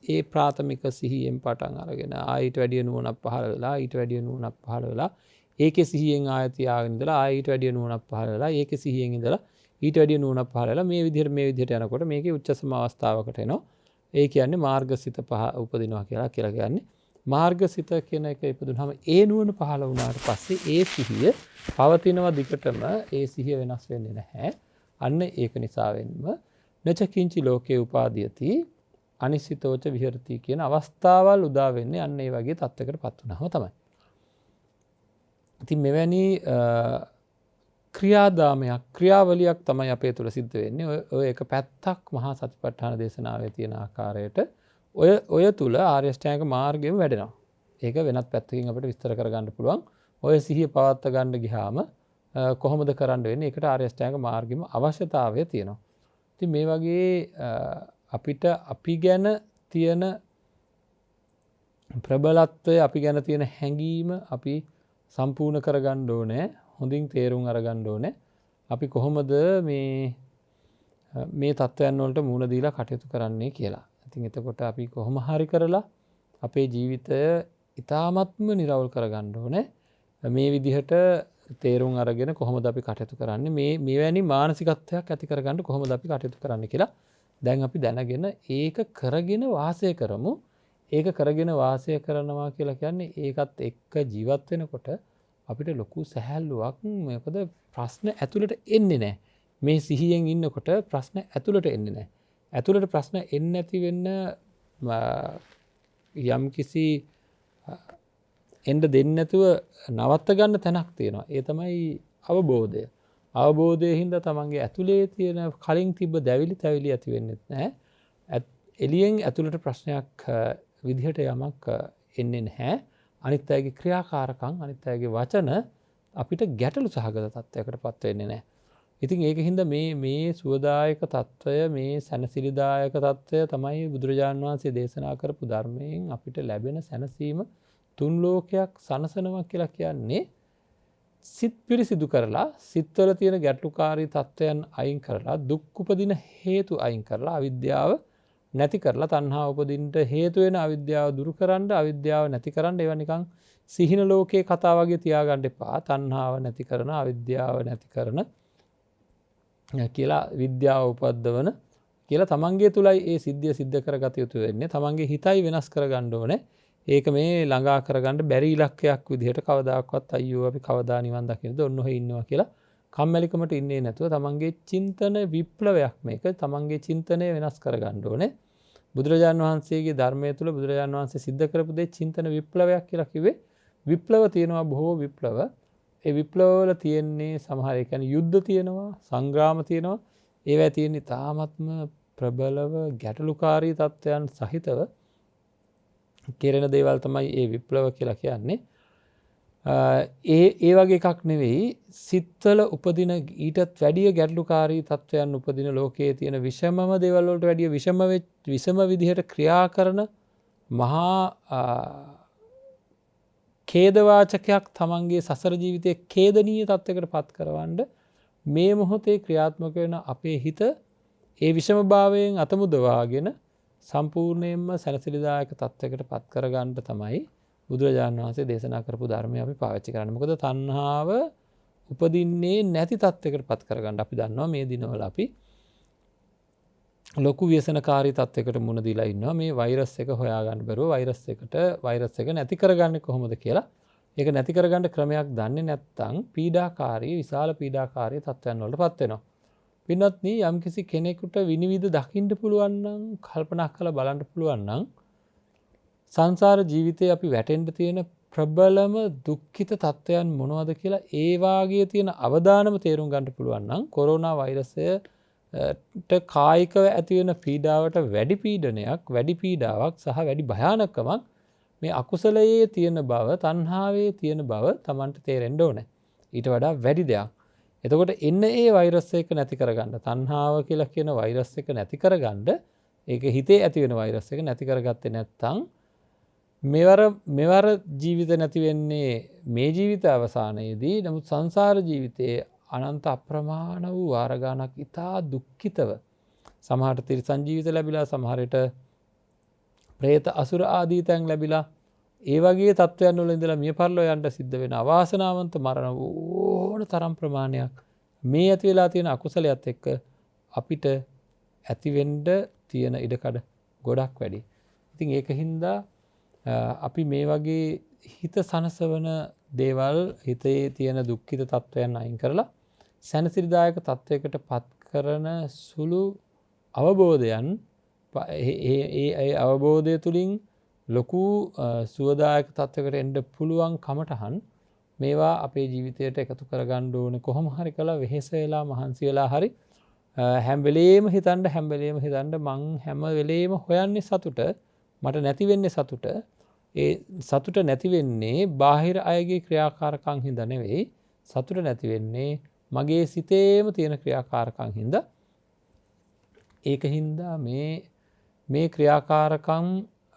ඒ ප්‍රාථමික සිහියෙන් පටන් අරගෙන ආයිට වැඩිය නුවණක් පහළ වෙලා ඊට වැඩිය නුවණක් පහළ වෙලා ඒකේ සිහියෙන් ආය තියාගෙන ඉඳලා ආයිට වැඩිය නුවණක් පහළ වෙලා ඒකේ සිහියෙන් ඉඳලා ඊට වැඩිය නුවණක් පහළ වෙලා මේ විදිහට යනකොට මේකේ උච්චසම අවස්ථාවකට එනවා. ඒ කියන්නේ මාර්ගසිත උපදිනවා කියලා කියන්නේ. මාර්ගසිත කියන එක ඉපදුනහම ඒ නුවණ පහළ වුණාට පස්සේ ඒ සිහිය පවතිනවා දිගටම. ඒ සිහිය වෙනස් වෙන්නේ නැහැ. අන්න ඒක නිසා වෙන්නම නචකින්චි ලෝකේ උපාදීයති අනිශ්චිතෝච විහෙරති කියන අවස්ථාවල් උදා වෙන්නේ අන්න ඒ වගේ තත්ත්වයකට පත් වුණාම තමයි. ඉතින් මෙවැනි ක්‍රියාවලියක් තමයි අපේ තුල සිද්ධ වෙන්නේ. ඔය එක පැත්තක් මහා සතිපට්ඨාන දේශනාවේ තියෙන ආකාරයට ඔය තුල ආර්ය අෂ්ටාංග මාර්ගයම වැඩෙනවා. ඒක වෙනත් පැත්තකින් අපිට විස්තර කරගන්න පුළුවන්. ඔය සිහිය පවත්වා ගන්න ගියාම කොහොමද කරන්න වෙන්නේ? ඒකට ආර්ය අෂ්ටාංග මාර්ගෙම අවශ්‍යතාවය තියෙනවා. ඉතින් මේ වගේ අපිට අපි ගැන තියෙන ප්‍රබලත්වය අපි ගැන තියෙන හැඟීම අපි සම්පූර්ණ කරගන්න ඕනේ. හොඳින් තේරුම් අරගන්න ඕනේ. අපි කොහොමද මේ තත්ත්වයන් වලට මුහුණ දීලා කටයුතු කරන්නේ කියලා. ඉතින් එතකොට අපි කොහොම හරි කරලා අපේ ජීවිතය ඉතාමත්ම නිරවුල් කරගන්න ඕනේ. මේ විදිහට තේරුම් අරගෙන කොහොමද අපි කටයුතු කරන්නේ මේ මෙවැනි මානසිකත්වයක් ඇති කරගන්න කොහොමද අපි කටයුතු කරන්න කියලා දැන් අපි දැනගෙන ඒක කරගෙන වාසය කරමු. ඒක කරගෙන වාසය කරනවා කියලා කියන්නේ ඒකත් එක්ක ජීවත් වෙනකොට අපිට ලොකු සැහැල්ලුවක්. මොකද ප්‍රශ්න ඇතුළට එන්නේ නැහැ. මේ සිහියෙන් ඉන්නකොට ප්‍රශ්න ඇතුළට එන්නේ නැහැ. ඇතුළට ප්‍රශ්න එන්නේ නැති වෙන්න යම් කිසි එන්න දෙන්නේ නැතුව නවත්ත ගන්න තැනක් තියෙනවා. ඒ තමයි අවබෝධය. අවබෝධයෙන් හින්දා තමන්ගේ ඇතුලේ තියෙන කලින් තිබ්බ දැවිලි තැවිලි ඇති වෙන්නේ නැහැ. එළියෙන් ඇතුළට ප්‍රශ්නයක් විදිහට යමක් එන්නේ නැහැ. අනිත් අයගේ ක්‍රියාකාරකම් අනිත් අයගේ වචන අපිට ගැටලු සහගත තත්ත්වයකට පත් වෙන්නේ නැහැ. ඉතින් ඒක හින්දා මේ සුවදායක තත්ත්වය මේ සැනසිලිදායක තත්ත්වය තමයි බුදුරජාණන් වහන්සේ දේශනා කරපු ධර්මයෙන් අපිට ලැබෙන සැනසීම. තුන් ලෝකයක් සනසනවා කියලා කියන්නේ සිත් පිරිසිදු කරලා සිත්වල තියෙන ගැටලුකාරී තත්ත්වයන් අයින් කරලා දුක් උපදින හේතු අයින් කරලා අවිද්‍යාව නැති කරලා තණ්හා උපදින්නට හේතු වෙන අවිද්‍යාව දුරු කරන්න අවිද්‍යාව නැති කරන්න ඒවා නිකන් සිහින ලෝකයේ කතා වගේ තියාගන්න එපා. තණ්හාව නැති කරන අවිද්‍යාව නැති කරන කියලා විද්‍යාව උපද්දවන කියලා තමන්ගේ තුලයි ඒ සිද්ධිය සිද්ධ කරගත යුතු වෙන්නේ. තමන්ගේ හිතයි වෙනස් කරගන්න ඕනේ. ඒක මේ ළඟා කරගන්න බැරි ඉලක්කයක් විදිහට කවදාකවත් අයියෝ අපි කවදා නිවන් දකින්නද ඔන්න ඔහෙ ඉන්නවා කියලා කම්මැලිකමට ඉන්නේ නැතුව තමන්ගේ චින්තන විප්ලවයක් මේක තමන්ගේ චින්තනය වෙනස් කරගන්න ඕනේ. බුදුරජාණන් වහන්සේගේ ධර්මයේ තුල බුදුරජාණන් වහන්සේ සිද්ධ කරපු දේ චින්තන විප්ලවයක් කියලා කිව්වේ. විප්ලව තියෙනවා බොහෝ විප්ලව. ඒ විප්ලවවල තියෙන්නේ සමහර ඒ කියන්නේ යුද්ධ තියෙනවා, සංග්‍රාම තියෙනවා. ඒවා තියෙන්නේ තාමත්ම ප්‍රබලව ගැටලුකාරී තත්ත්වයන් සහිතව කෙරෙන දේවල් තමයි ඒ විප්ලව කියලා කියන්නේ. ඒ වගේ එකක් නෙවෙයි සිත්වල උපදින ඊටත් වැඩිය ගැටලුකාරී තත්ත්වයන් උපදින ලෝකයේ තියෙන විෂමම දේවල් වලට වැඩිය විෂම විදිහට ක්‍රියා කරන මහා ඛේදවාචකයක් තමන්ගේ සසර ජීවිතයේ ඛේදනීය තත්ත්වයකට පත් කරවන්න මේ මොහොතේ ක්‍රියාත්මක වෙන අපේ හිත ඒ විෂමභාවයෙන් අතමුදවාගෙන සම්පූර්ණයෙන්ම සැනසිලිදායක තත්ත්වයකට පත් කරගන්න තමයි බුදුරජාණන් වහන්සේ දේශනා කරපු ධර්මය අපි පාවිච්චි කරන්නේ. මොකද තණ්හාව උපදින්නේ නැති තත්ත්වයකට පත් කරගන්න අපි දන්නවා මේ දිනවල අපි ලොකු ව්‍යසනකාරී තත්ත්වයකට මුහුණ දීලා ඉන්නවා. මේ වෛරස් එක හොයාගන්න බැරුව වෛරස් එක නැති කරගන්නේ කොහොමද කියලා. ඒක නැති කරගන්න ක්‍රමයක් දන්නේ නැත්නම් පීඩාකාරී විශාල පීඩාකාරී තත්ත්වයන් වලට පත් වෙනවා. පින්වත්නි යම්කිසි කෙනෙකුට විනිවිද දකින්න පුළුවන් නම් කල්පනා කරලා බලන්න පුළුවන් නම් සංසාර ජීවිතේ අපි වැටෙන්න තියෙන ප්‍රබලම දුක්ඛිත තත්ත්වයන් මොනවද කියලා ඒ වාගේ තියෙන අවදානම තේරුම් ගන්න පුළුවන් නම් කොරෝනා වෛරසයට කායිකව ඇති වෙන පීඩාවට වැඩි පීඩනයක් වැඩි පීඩාවක් සහ වැඩි භයානකමක් මේ අකුසලයේ තියෙන බව තණ්හාවේ තියෙන බව Tamanට තේරෙන්න ඕනේ. ඊට වඩා වැඩි දෙයක්. එතකොට එන්න ඒ වෛරස් එක නැති කරගන්න තණ්හාව කියලා කියන වෛරස් එක නැති කරගන්න ඒක හිතේ ඇති වෙන වෛරස් එක නැති කරගත්තේ නැත්නම් මෙවර ජීවිත නැති වෙන්නේ මේ ජීවිත අවසානයේදී. නමුත් සංසාර ජීවිතයේ අනන්ත අප්‍රමාණ වූ වාර ගණනක් ඉතා දුක්ඛිතව සමහරට තිරිසන් ජීවිත ලැබිලා සමහරට പ്രേත අසුර ආදී තැන් ලැබිලා ඒ වගේ තත්ත්වයන් වල ඉඳලා මිය පරලෝ යන්න සිද්ධ වෙන අවාසනාවන්ත මරණ ඕන තරම් ප්‍රමාණයක් මේ ඇති වෙලා තියෙන අකුසලයක් එක්ක අපිට ඇති වෙන්න තියෙන ඉඩකඩ ගොඩක් වැඩි. ඉතින් ඒකින්ද අපි මේ වගේ හිත සනසවන දේවල් හිතේ තියෙන දුක්ඛිත තත්ත්වයන් අයින් කරලා සැනසිරිදායක තත්ත්වයකට පත් කරන සුළු අවබෝධයන් ඒ අවබෝධය තුළින් ලොකු සුවදායක තත්ත්වයකට එන්න පුළුවන් කමටහන් මේවා අපේ ජීවිතයට එකතු කරගන්න ඕනේ. කොහොම හරි කළා වෙහෙස වෙලා මහන්සි වෙලා හරි හැම වෙලේම හිතන්න මං හැම වෙලේම හොයන්නේ සතුට මට නැති වෙන්නේ සතුට. ඒ සතුට නැති වෙන්නේ බාහිර අයගේ ක්‍රියාකාරකම් හින්දා නෙවෙයි. සතුට නැති වෙන්නේ මගේ සිතේම තියෙන ක්‍රියාකාරකම් හින්දා. ඒක හින්දා මේ ක්‍රියාකාරකම්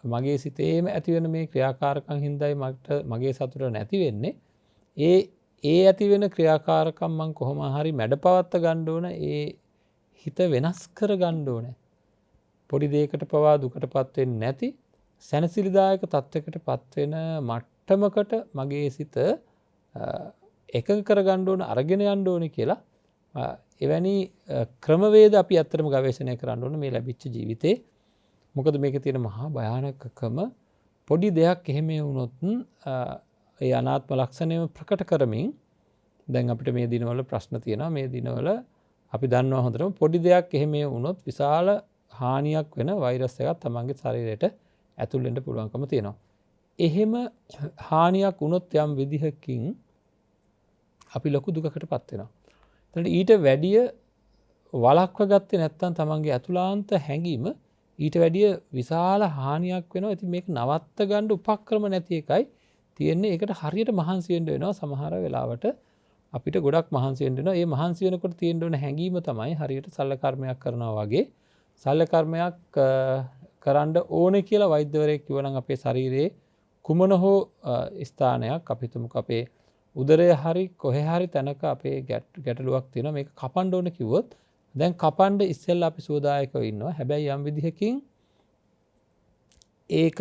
මගේ සිතේම ඇති වෙන මේ ක්‍රියාකාරකම් හින්දායි මගේ සතුට නැති වෙන්නේ. ඒ ඇති වෙන ක්‍රියාකාරකම් මං කොහොම හරි මැඩපවත්ත ගන්න ඕන. ඒ හිත වෙනස් කර ගන්න ඕනේ. පොඩි දෙයකට පවා දුකටපත් වෙන්නේ නැති සැනසිලිදායක තත්ත්වයකට පත් වෙන මට්ටමකට මගේ සිත එකඟ කරගන්න ඕන අරගෙන යන්න ඕනේ කියලා එවැනි ක්‍රමවේද අපි ඇත්තටම ගවේෂණය කරන්න ඕන මේ ලැබිච්ච ජීවිතේ. මොකද මේකේ තියෙන මහා භයානකකම පොඩි දෙයක් එහෙම වුණොත් ඒ අනාත්ම ලක්ෂණයම ප්‍රකට කරමින් දැන් අපිට මේ දිනවල ප්‍රශ්න තියෙනවා. මේ දිනවල අපි දන්නවා හොඳටම පොඩි දෙයක් එහෙම වුණොත් විශාල හානියක් වෙන වෛරස් එකක් තමන්ගේ ශරීරයට ඇතුල් වෙන්න පුළුවන්කම තියෙනවා. එහෙම හානියක් වුණොත් යම් විදිහකින් අපි ලොකු දුකකටපත් වෙනවා. එතකොට ඊට වැඩිය වළක්ව ගත්තේ නැත්නම් තමන්ගේ අතුලාන්ත හැඟීම ඊට වැඩිය විශාල හානියක් වෙනවා. ඉතින් මේක නවත්ත ගන්න උපක්‍රම නැති එකයි තියෙන්නේ. ඒකට හරියට මහන්සි වෙන්න වෙනවා. සමහර වෙලාවට අපිට ගොඩක් මහන්සි වෙන්න වෙනවා. මේ මහන්සි වෙනකොට තියෙන්න ඕන හැඟීම තමයි හරියට සල්ල කර්මයක් කරනවා වගේ. සල්ල කර්මයක් කරන්න ඕනේ කියලා වෛද්‍යවරයෙක් කිව්වනම් අපේ ශරීරයේ කුමන හෝ ස්ථානයක් අපි තුමුක අපේ උදරය හරි කොහේ හරි තැනක අපේ ගැටලුවක් තියෙනවා. මේක කපන්න ඕන කිව්වොත් දැන් කපන්න ඉස්සෙල්ලා අපි සුවදායකව ඉන්නවා. හැබැයි යම් විදිහකින් ඒක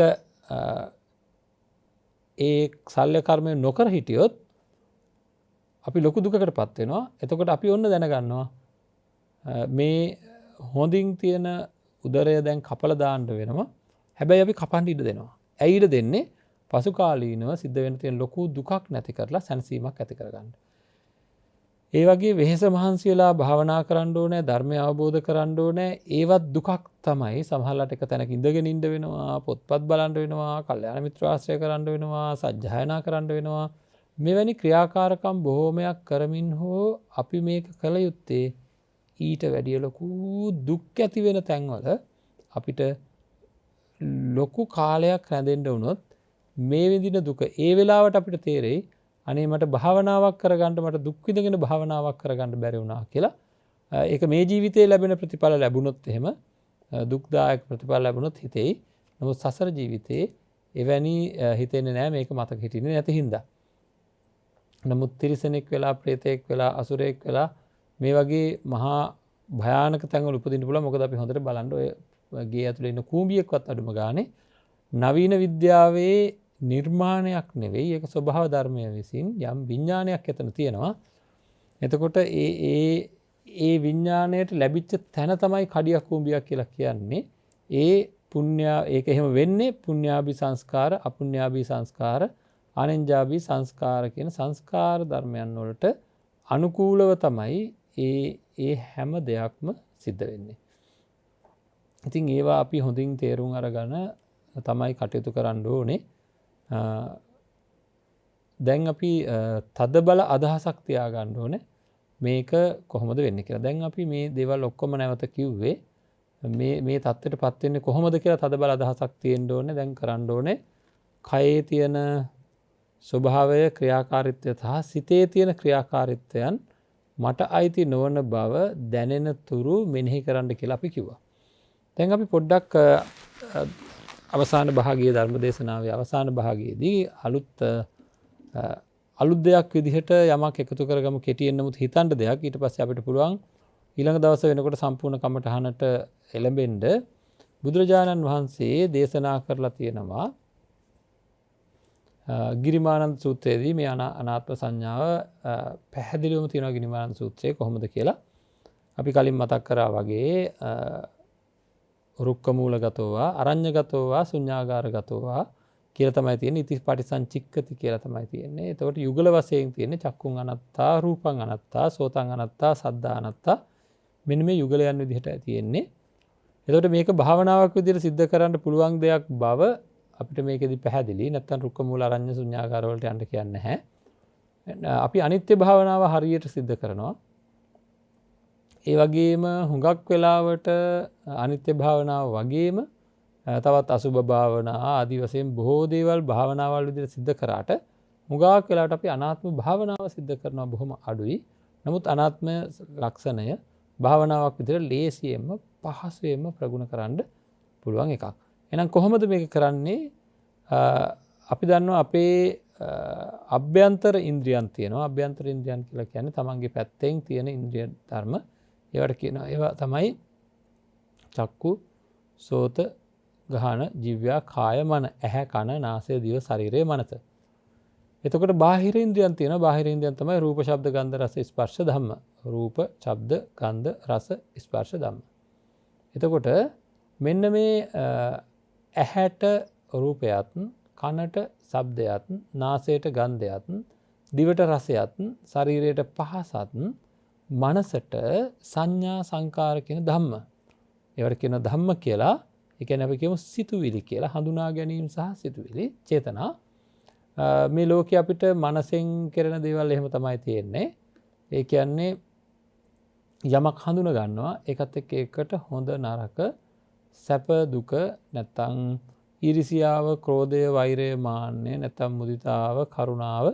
ඒ සල්ල කර්මය නොකර හිටියොත් අපි ලොකු දුකකටපත් වෙනවා. එතකොට අපි ඔන්න දැනගන්නවා මේ හොඳින් තියෙන උදරය දැන් කපලා දාන්න වෙනවා. හැබැයි අපි කපන්න ඉඩ දෙනවා. ඇයි ඉඩ දෙන්නේ? පසු කාලීනව සිද්ධ වෙන තියෙන ලොකු දුකක් නැති කරලා සැනසීමක් ඇති කරගන්න. ඒ වගේ වෙහෙස මහන්සි වෙලා භාවනා කරන්න ඕනේ, ධර්මය අවබෝධ කරන්න ඕනේ. ඒවත් දුකක් තමයි. සමහරවිට එක තැනක ඉඳගෙන ඉන්න වෙනවා, පොත්පත් බලන්න වෙනවා, කල්යාණ මිත්‍ර ආශ්‍රය කරන්න වෙනවා, සජ්ජායනා කරන්න වෙනවා. මෙවැනි ක්‍රියාකාරකම් බොහෝමයක් කරමින් හෝ අපි මේක කළ යුත්තේ ඊට වැඩිය ලොකු දුක් ඇති වෙන තැන්වල අපිට ලොකු කාලයක් රැඳෙන්න වුණොත් මේ විඳින දුක ඒ වෙලාවට අපිට තේරෙයි අනේ මට භාවනාවක් කරගන්න මට දුක් විඳගෙන භාවනාවක් කරගන්න බැරි වුණා කියලා. ඒක මේ ජීවිතේ ලැබෙන ප්‍රතිඵල ලැබුණොත් එහෙම දුක්දායක ප්‍රතිඵල ලැබුණොත් හිතෙයි. නමුත් සසර ජීවිතේ එවැනි හිතෙන්නේ නැහැ මේක මතක හිටින්නේ නැති හින්දා. නමුත් තිරිසනෙක් වෙලා ප්‍රේතෙක් වෙලා අසුරෙක් වෙලා මේ වගේ මහා භයානක තැන්වල උපදින්න පුළුවන්. මොකද අපි හොඳට බලන්න ඔය ගේ ඇතුලේ ඉන්න කූඹියෙක්වත් අඩුම ගානේ නවීන විද්‍යාවේ නිර්මාණයක් නෙවෙයි. ඒක ස්වභාව ධර්මය විසින් යම් විඥානයක් එතන තියෙනවා. එතකොට ඒ විඥාණයට ලැබිච්ච තැන තමයි කඩියක් කූඹියක් කියලා කියන්නේ. ඒ ඒක එහෙම වෙන්නේ පුඤ්ඤාභි සංස්කාර, අපුඤ්ඤාභි සංස්කාර, ආනෙන්ජාභි සංස්කාර කියන සංස්කාර ධර්මයන් වලට අනුකූලව තමයි ඒ හැම දෙයක්ම සිද්ධ වෙන්නේ. ඉතින් ඒවා අපි හොඳින් තේරුම් අරගෙන තමයි කටයුතු කරන්න ඕනේ. දැන් අපි තද බල අදහසක් තියාගන්න ඕනේ මේක කොහොමද වෙන්නේ කියලා. දැන් අපි මේ දේවල් ඔක්කොම නැවත කිව්වේ මේ தත්ත්වයටපත් වෙන්නේ කොහොමද කියලා තද බල අදහසක් තියෙන්න ඕනේ. දැන් කරන්න ඕනේ කයේ තියෙන ස්වභාවය, ක්‍රියාකාරීත්වය සහ සිතේ තියෙන ක්‍රියාකාරීත්වයන් මට අයිති නොවන බව දැනෙන තුරු මෙනෙහි කරන්න කියලා අපි කිව්වා. දැන් අපි පොඩ්ඩක් අවසාන භාගයේ ධර්ම දේශනාවේ අවසාන භාගයේදී අලුත් දෙයක් විදිහට යමක් එකතු කරගමු. කෙටියෙන් නමුත් හිතන්න දෙයක්. ඊට පස්සේ අපිට පුළුවන් ඊළඟ දවස වෙනකොට සම්පූර්ණ කමටහනට එළඹෙන්න. බුදුරජාණන් වහන්සේ දේශනා කරලා තියෙනවා ගිරිමානන්ද සූත්‍රයේදී මේ අනාත්ම සංඥාව පැහැදිලිවම තියෙනවා ගිරිමානන්ද සූත්‍රයේ කොහොමද කියලා. අපි කලින් මතක් කරා වගේ රුක්කමූලගතෝවා, අරඤ්‍යගතෝවා, ශුඤ්ඤාගාරගතෝවා කියලා තමයි තියෙන්නේ. ඉති පටිසංචික්කති කියලා තමයි තියෙන්නේ. එතකොට යුගල වශයෙන් තියෙන්නේ චක්කුං අනත්තා, රූපං අනත්තා, සෝතං අනත්තා, සද්දා අනත්තා. මෙන්න මේ යුගලයන් විදිහට තියෙන්නේ. එතකොට මේක භාවනාවක් විදිහට සිද්ධ කරන්න පුළුවන් දෙයක් බව අපිට මේකෙදි පැහැදිලි. නැත්තම් රුක්ක මූල අරඤ්‍ය ශුඤ්ඤාගාර වලට යන්න කියන්නේ නැහැ. අපි අනිත්‍ය භාවනාව හරියට සිද්ධ කරනවා. ඒ වගේම හුඟක් වෙලාවට අනිත්‍ය භාවනාව වගේම තවත් අසුභ භාවනා ආදී වශයෙන් බොහෝ දේවල් භාවනාවල් විදිහට සිද්ධ කරාට හුඟක් වෙලාවට අපි අනාත්ම භාවනාව සිද්ධ කරනවා බොහොම අඩුයි. නමුත් අනාත්ම ලක්ෂණය භාවනාවක් විදිහට ලේසියෙන්ම පහසුවෙන්ම ප්‍රගුණ කරන්න පුළුවන් එකක්. එහෙනම් කොහොමද මේක කරන්නේ? අපි දන්නවා අපේ අභ්‍යන්තර ඉන්ද්‍රියන් තියෙනවා. අභ්‍යන්තර ඉන්ද්‍රියන් කියලා කියන්නේ තමන්ගේ පැත්තෙන් තියෙන ඉන්ද්‍රිය ධර්ම. ඒවට කියනවා ඒවා තමයි චක්කු, සෝත, ගහන, ජීවයා, කාය, මන, ඇහැ, කන, නාසය, දිව, ශරීරය, මනස. එතකොට බාහිර ඉන්ද්‍රියන් තියෙනවා. බාහිර ඉන්ද්‍රියන් තමයි රූප, ශබ්ද, ගන්ධ, රස, ස්පර්ශ, ධම්ම. රූප, ශබ්ද, ගන්ධ, රස, ස්පර්ශ, ධම්ම. එතකොට මෙන්න මේ ඇහැට රූපයත්, කනට ශබ්දයත්, නාසයට ගන්ධයත්, දිවට රසයත්, ශරීරයට පහසත්, මනසට සංඥා සංකාර කියන ධම්ම. ඒවට කියන ධම්ම කියලා. ඒ කියන්නේ අපි කියමු සිතුවිලි කියලා. හඳුනා ගැනීම සහ සිතුවිලි, චේතනා. මේ ලෝකේ අපිට මනසෙන් කරන දේවල් එහෙම තමයි තියෙන්නේ. ඒ කියන්නේ යමක් හඳුන ගන්නවා, ඒකත් එක්ක එකට හොඳ නරක, සැප දුක, නැත්තම් ඊර්ෂියාව, ක්‍රෝධය, වෛරය, මාන්නය, නැත්තම් මුදිතාව, කරුණාව,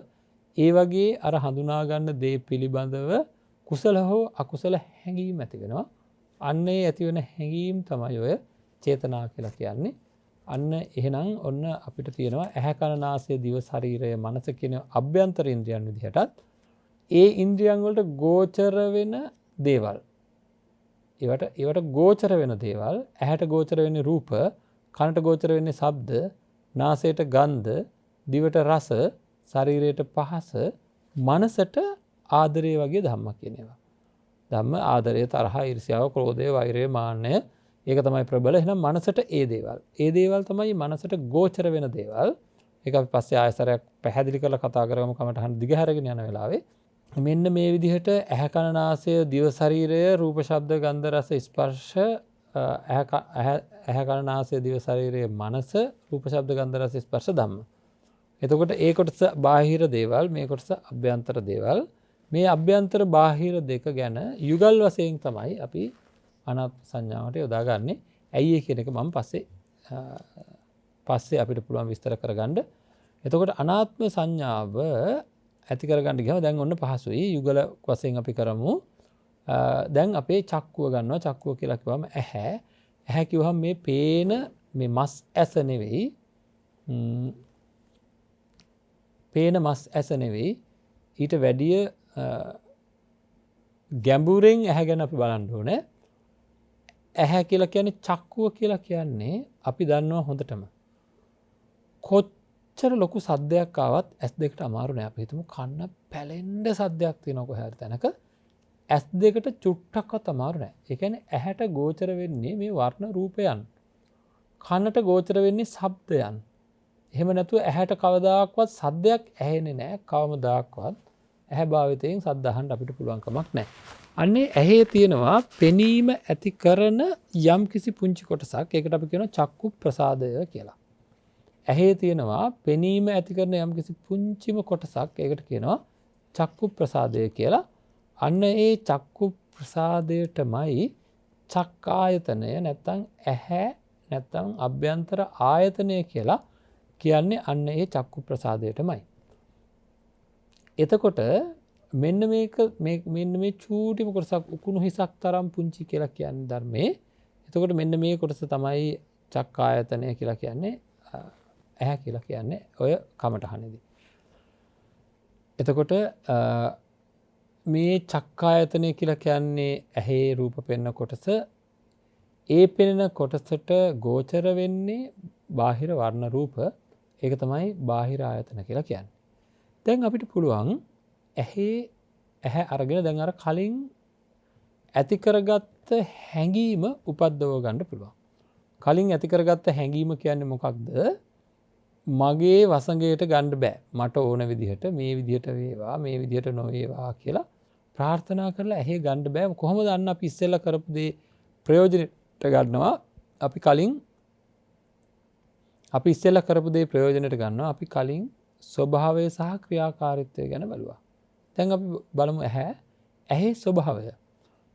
ඒ වගේ අර හඳුනා ගන්න දේ පිළිබඳව කුසල හෝ අකුසල හැඟීම් ඇති වෙනවා. අන්න ඒ ඇති වෙන හැඟීම් තමයි ඔය චේතනා කියලා කියන්නේ. අන්න එහෙනම් ඔන්න අපිට තියෙනවා ඇහැ කන නාසය දිව ශරීරය මනස කියන අභ්‍යන්තර ඉන්ද්‍රියන් විදිහටත් ඒ ඉන්ද්‍රියන් වලට ගෝචර වෙන දේවල්. ඒවට ගෝචර වෙන දේවල්, ඇහැට ගෝචර වෙන්නේ රූප, කනට ගෝචර වෙන්නේ ශබ්ද, නාසයට ගන්ධ, දිවට රස, ශරීරයට පහස, මනසට ආදරය වගේ ධම්ම කියන ඒවා. ධම්ම ආදරය, තරහ, ඊර්ෂ්‍යාව, ක්‍රෝධය, වෛරය, මාන්නය, ඒක තමයි ප්‍රබල. එහෙනම් මනසට ඒ දේවල්. ඒ දේවල් තමයි මනසට ගෝචර වෙන දේවල්. ඒක අපි පස්සේ ආයසරයක් පැහැදිලි කරලා කතා කරගමු කමටහන් දිගහැරගෙන යන වෙලාවේ. මෙන්න මේ විදිහට ඇහැ කන නාසය දිව ශරීරය රූප ශබ්ද ගන්ධ රස ස්පර්ශ ඇහැ කන නාසය දිව ශරීරය මනස රූප ශබ්ද ගන්ධ රස ස්පර්ශ ධම්ම. එතකොට ඒ කොටස බාහිර දේවල්, මේ කොටස අභ්‍යන්තර දේවල්. මේ අභ්‍යන්තර බාහිර දෙක ගැන යුගල් වශයෙන් තමයි අපි අනාත්ම සංඥාවට යොදාගන්නේ. ඇයි ඒ කියන එක මම පස්සේ අපිට පුළුවන් විස්තර කරගන්න. එතකොට අනාත්ම සංඥාව ඇති කරගන්න ගියාම දැන් ඔන්න පහසුයි. යුගල වශයෙන් අපි කරමු. දැන් අපේ චක්කුව ගන්නවා. චක්කුව කියලා කිව්වම ඇහැ. ඇහැ කිව්වම මේ පේන මේ මස් ඇස නෙවෙයි. පේන මස් ඇස නෙවෙයි. ඊට වැඩිය ගැඹුරෙන් ඇහැ ගැන අපි බලන්න ඕනේ. ඇහැ කියලා කියන්නේ චක්කුව කියලා කියන්නේ අපි දන්නවා හොඳටම. කොච්චර ලොකු සද්දයක් ආවත් ඇස් දෙකට අමාරු නෑ. අපි හිතමු කන්න පැලෙන්න සද්දයක් තියෙනවා කොහේ හරි තැනක. ඇස් දෙකට චුට්ටක්වත් අමාරු නෑ. ඒ කියන්නේ ඇහැට ගෝචර වෙන්නේ මේ වර්ණ රූපයන්. කනට ගෝචර වෙන්නේ ශබ්දයන්. එහෙම නැතුව ඇහැට කවදාකවත් සද්දයක් ඇහෙන්නේ නෑ. කවමදාකවත් ඇහැ භාවිතයෙන් සද්ද අහන්න අපිට පුළුවන් කමක් නෑ. අන්නේ ඇහි තියෙනවා පෙනීම ඇති කරන යම් කිසි පුංචි කොටසක්. ඒකට අපි කියනවා චක්කු ප්‍රසාදය කියලා. ඇහි තියෙනවා පෙනීම ඇති කරන යම් කිසි පුංචිම කොටසක්. ඒකට කියනවා චක්කු ප්‍රසාදය කියලා. අන්න ඒ චක්කු ප්‍රසාදයටමයි චක්කායතනය නැත්තම් ඇහැ නැත්තම් අභ්‍යන්තර ආයතනය කියලා කියන්නේ. අන්න ඒ චක්කු ප්‍රසාදයටමයි. එතකොට මෙන්න මේ චූටිම කොටසක් උකුණු හිසක් තරම් පුංචි කියලා කියන්නේ ධර්මයේ. එතකොට මෙන්න මේ කොටස තමයි චක්කායතනය කියලා කියන්නේ. ඇහැ කියලා කියන්නේ ඔය කමටහනේදී. එතකොට මේ චක්කායතනය කියලා කියන්නේ ඇහි රූප පෙනෙන කොටස. ඒ පෙනෙන කොටසට ගෝචර වෙන්නේ බාහිර වර්ණ රූප. ඒක තමයි බාහිර ආයතන කියලා කියන්නේ. දැන් අපිට පුළුවන් ඇහැ අරගෙන දැන් අර කලින් ඇති කරගත්ත හැඟීම උපද්දව ගන්න පුළුවන්. කලින් ඇති කරගත්ත හැඟීම කියන්නේ මොකක්ද? මගේ වසඟයට ගන්න බෑ. මට ඕන විදිහට මේ විදිහට වේවා, මේ විදිහට නොවේවා කියලා ප්‍රාර්ථනා කරලා ඇහි ගන්න බෑ. කොහොමද අන්න අපි ඉස්සෙල්ලා කරපු දේ ප්‍රයෝජනෙට ගන්නවා. අපි ඉස්සෙල්ලා කරපු දේ ප්‍රයෝජනෙට ගන්නවා. අපි කලින් ස්වභාවය සහ ක්‍රියාකාරීත්වය ගැන බලුවා. දැන් අපි බලමු ඇහි ස්වභාවය.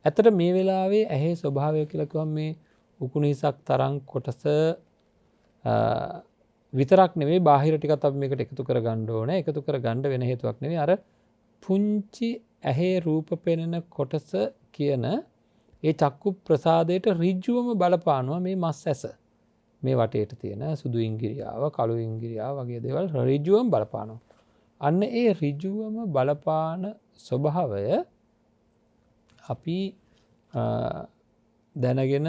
ඇත්තට මේ වෙලාවේ ඇහි ස්වභාවය කියලා කිව්වම මේ උකුණු හිසක් තරම් කොටස විතරක් නෙවෙයි බාහිර ටිකත් අපි මේකට එකතු කර ගන්න ඕනේ. එකතු කර ගන්න වෙන හේතුවක් නෙවෙයි. අර පුංචි ඇහි රූප පෙනෙන කොටස කියන ඒ චක්කු ප්‍රසාදයට ඍජුවම බලපානවා මේ මස් ඇස. මේ වටේට තියෙන සුදු ඉංගිරියාව, කළු ඉංගිරියාව වගේ දේවල් ඍජුවම බලපානවා. අන්න ඒ ඍජුවම බලපාන ස්වභාවය අපි දැනගෙන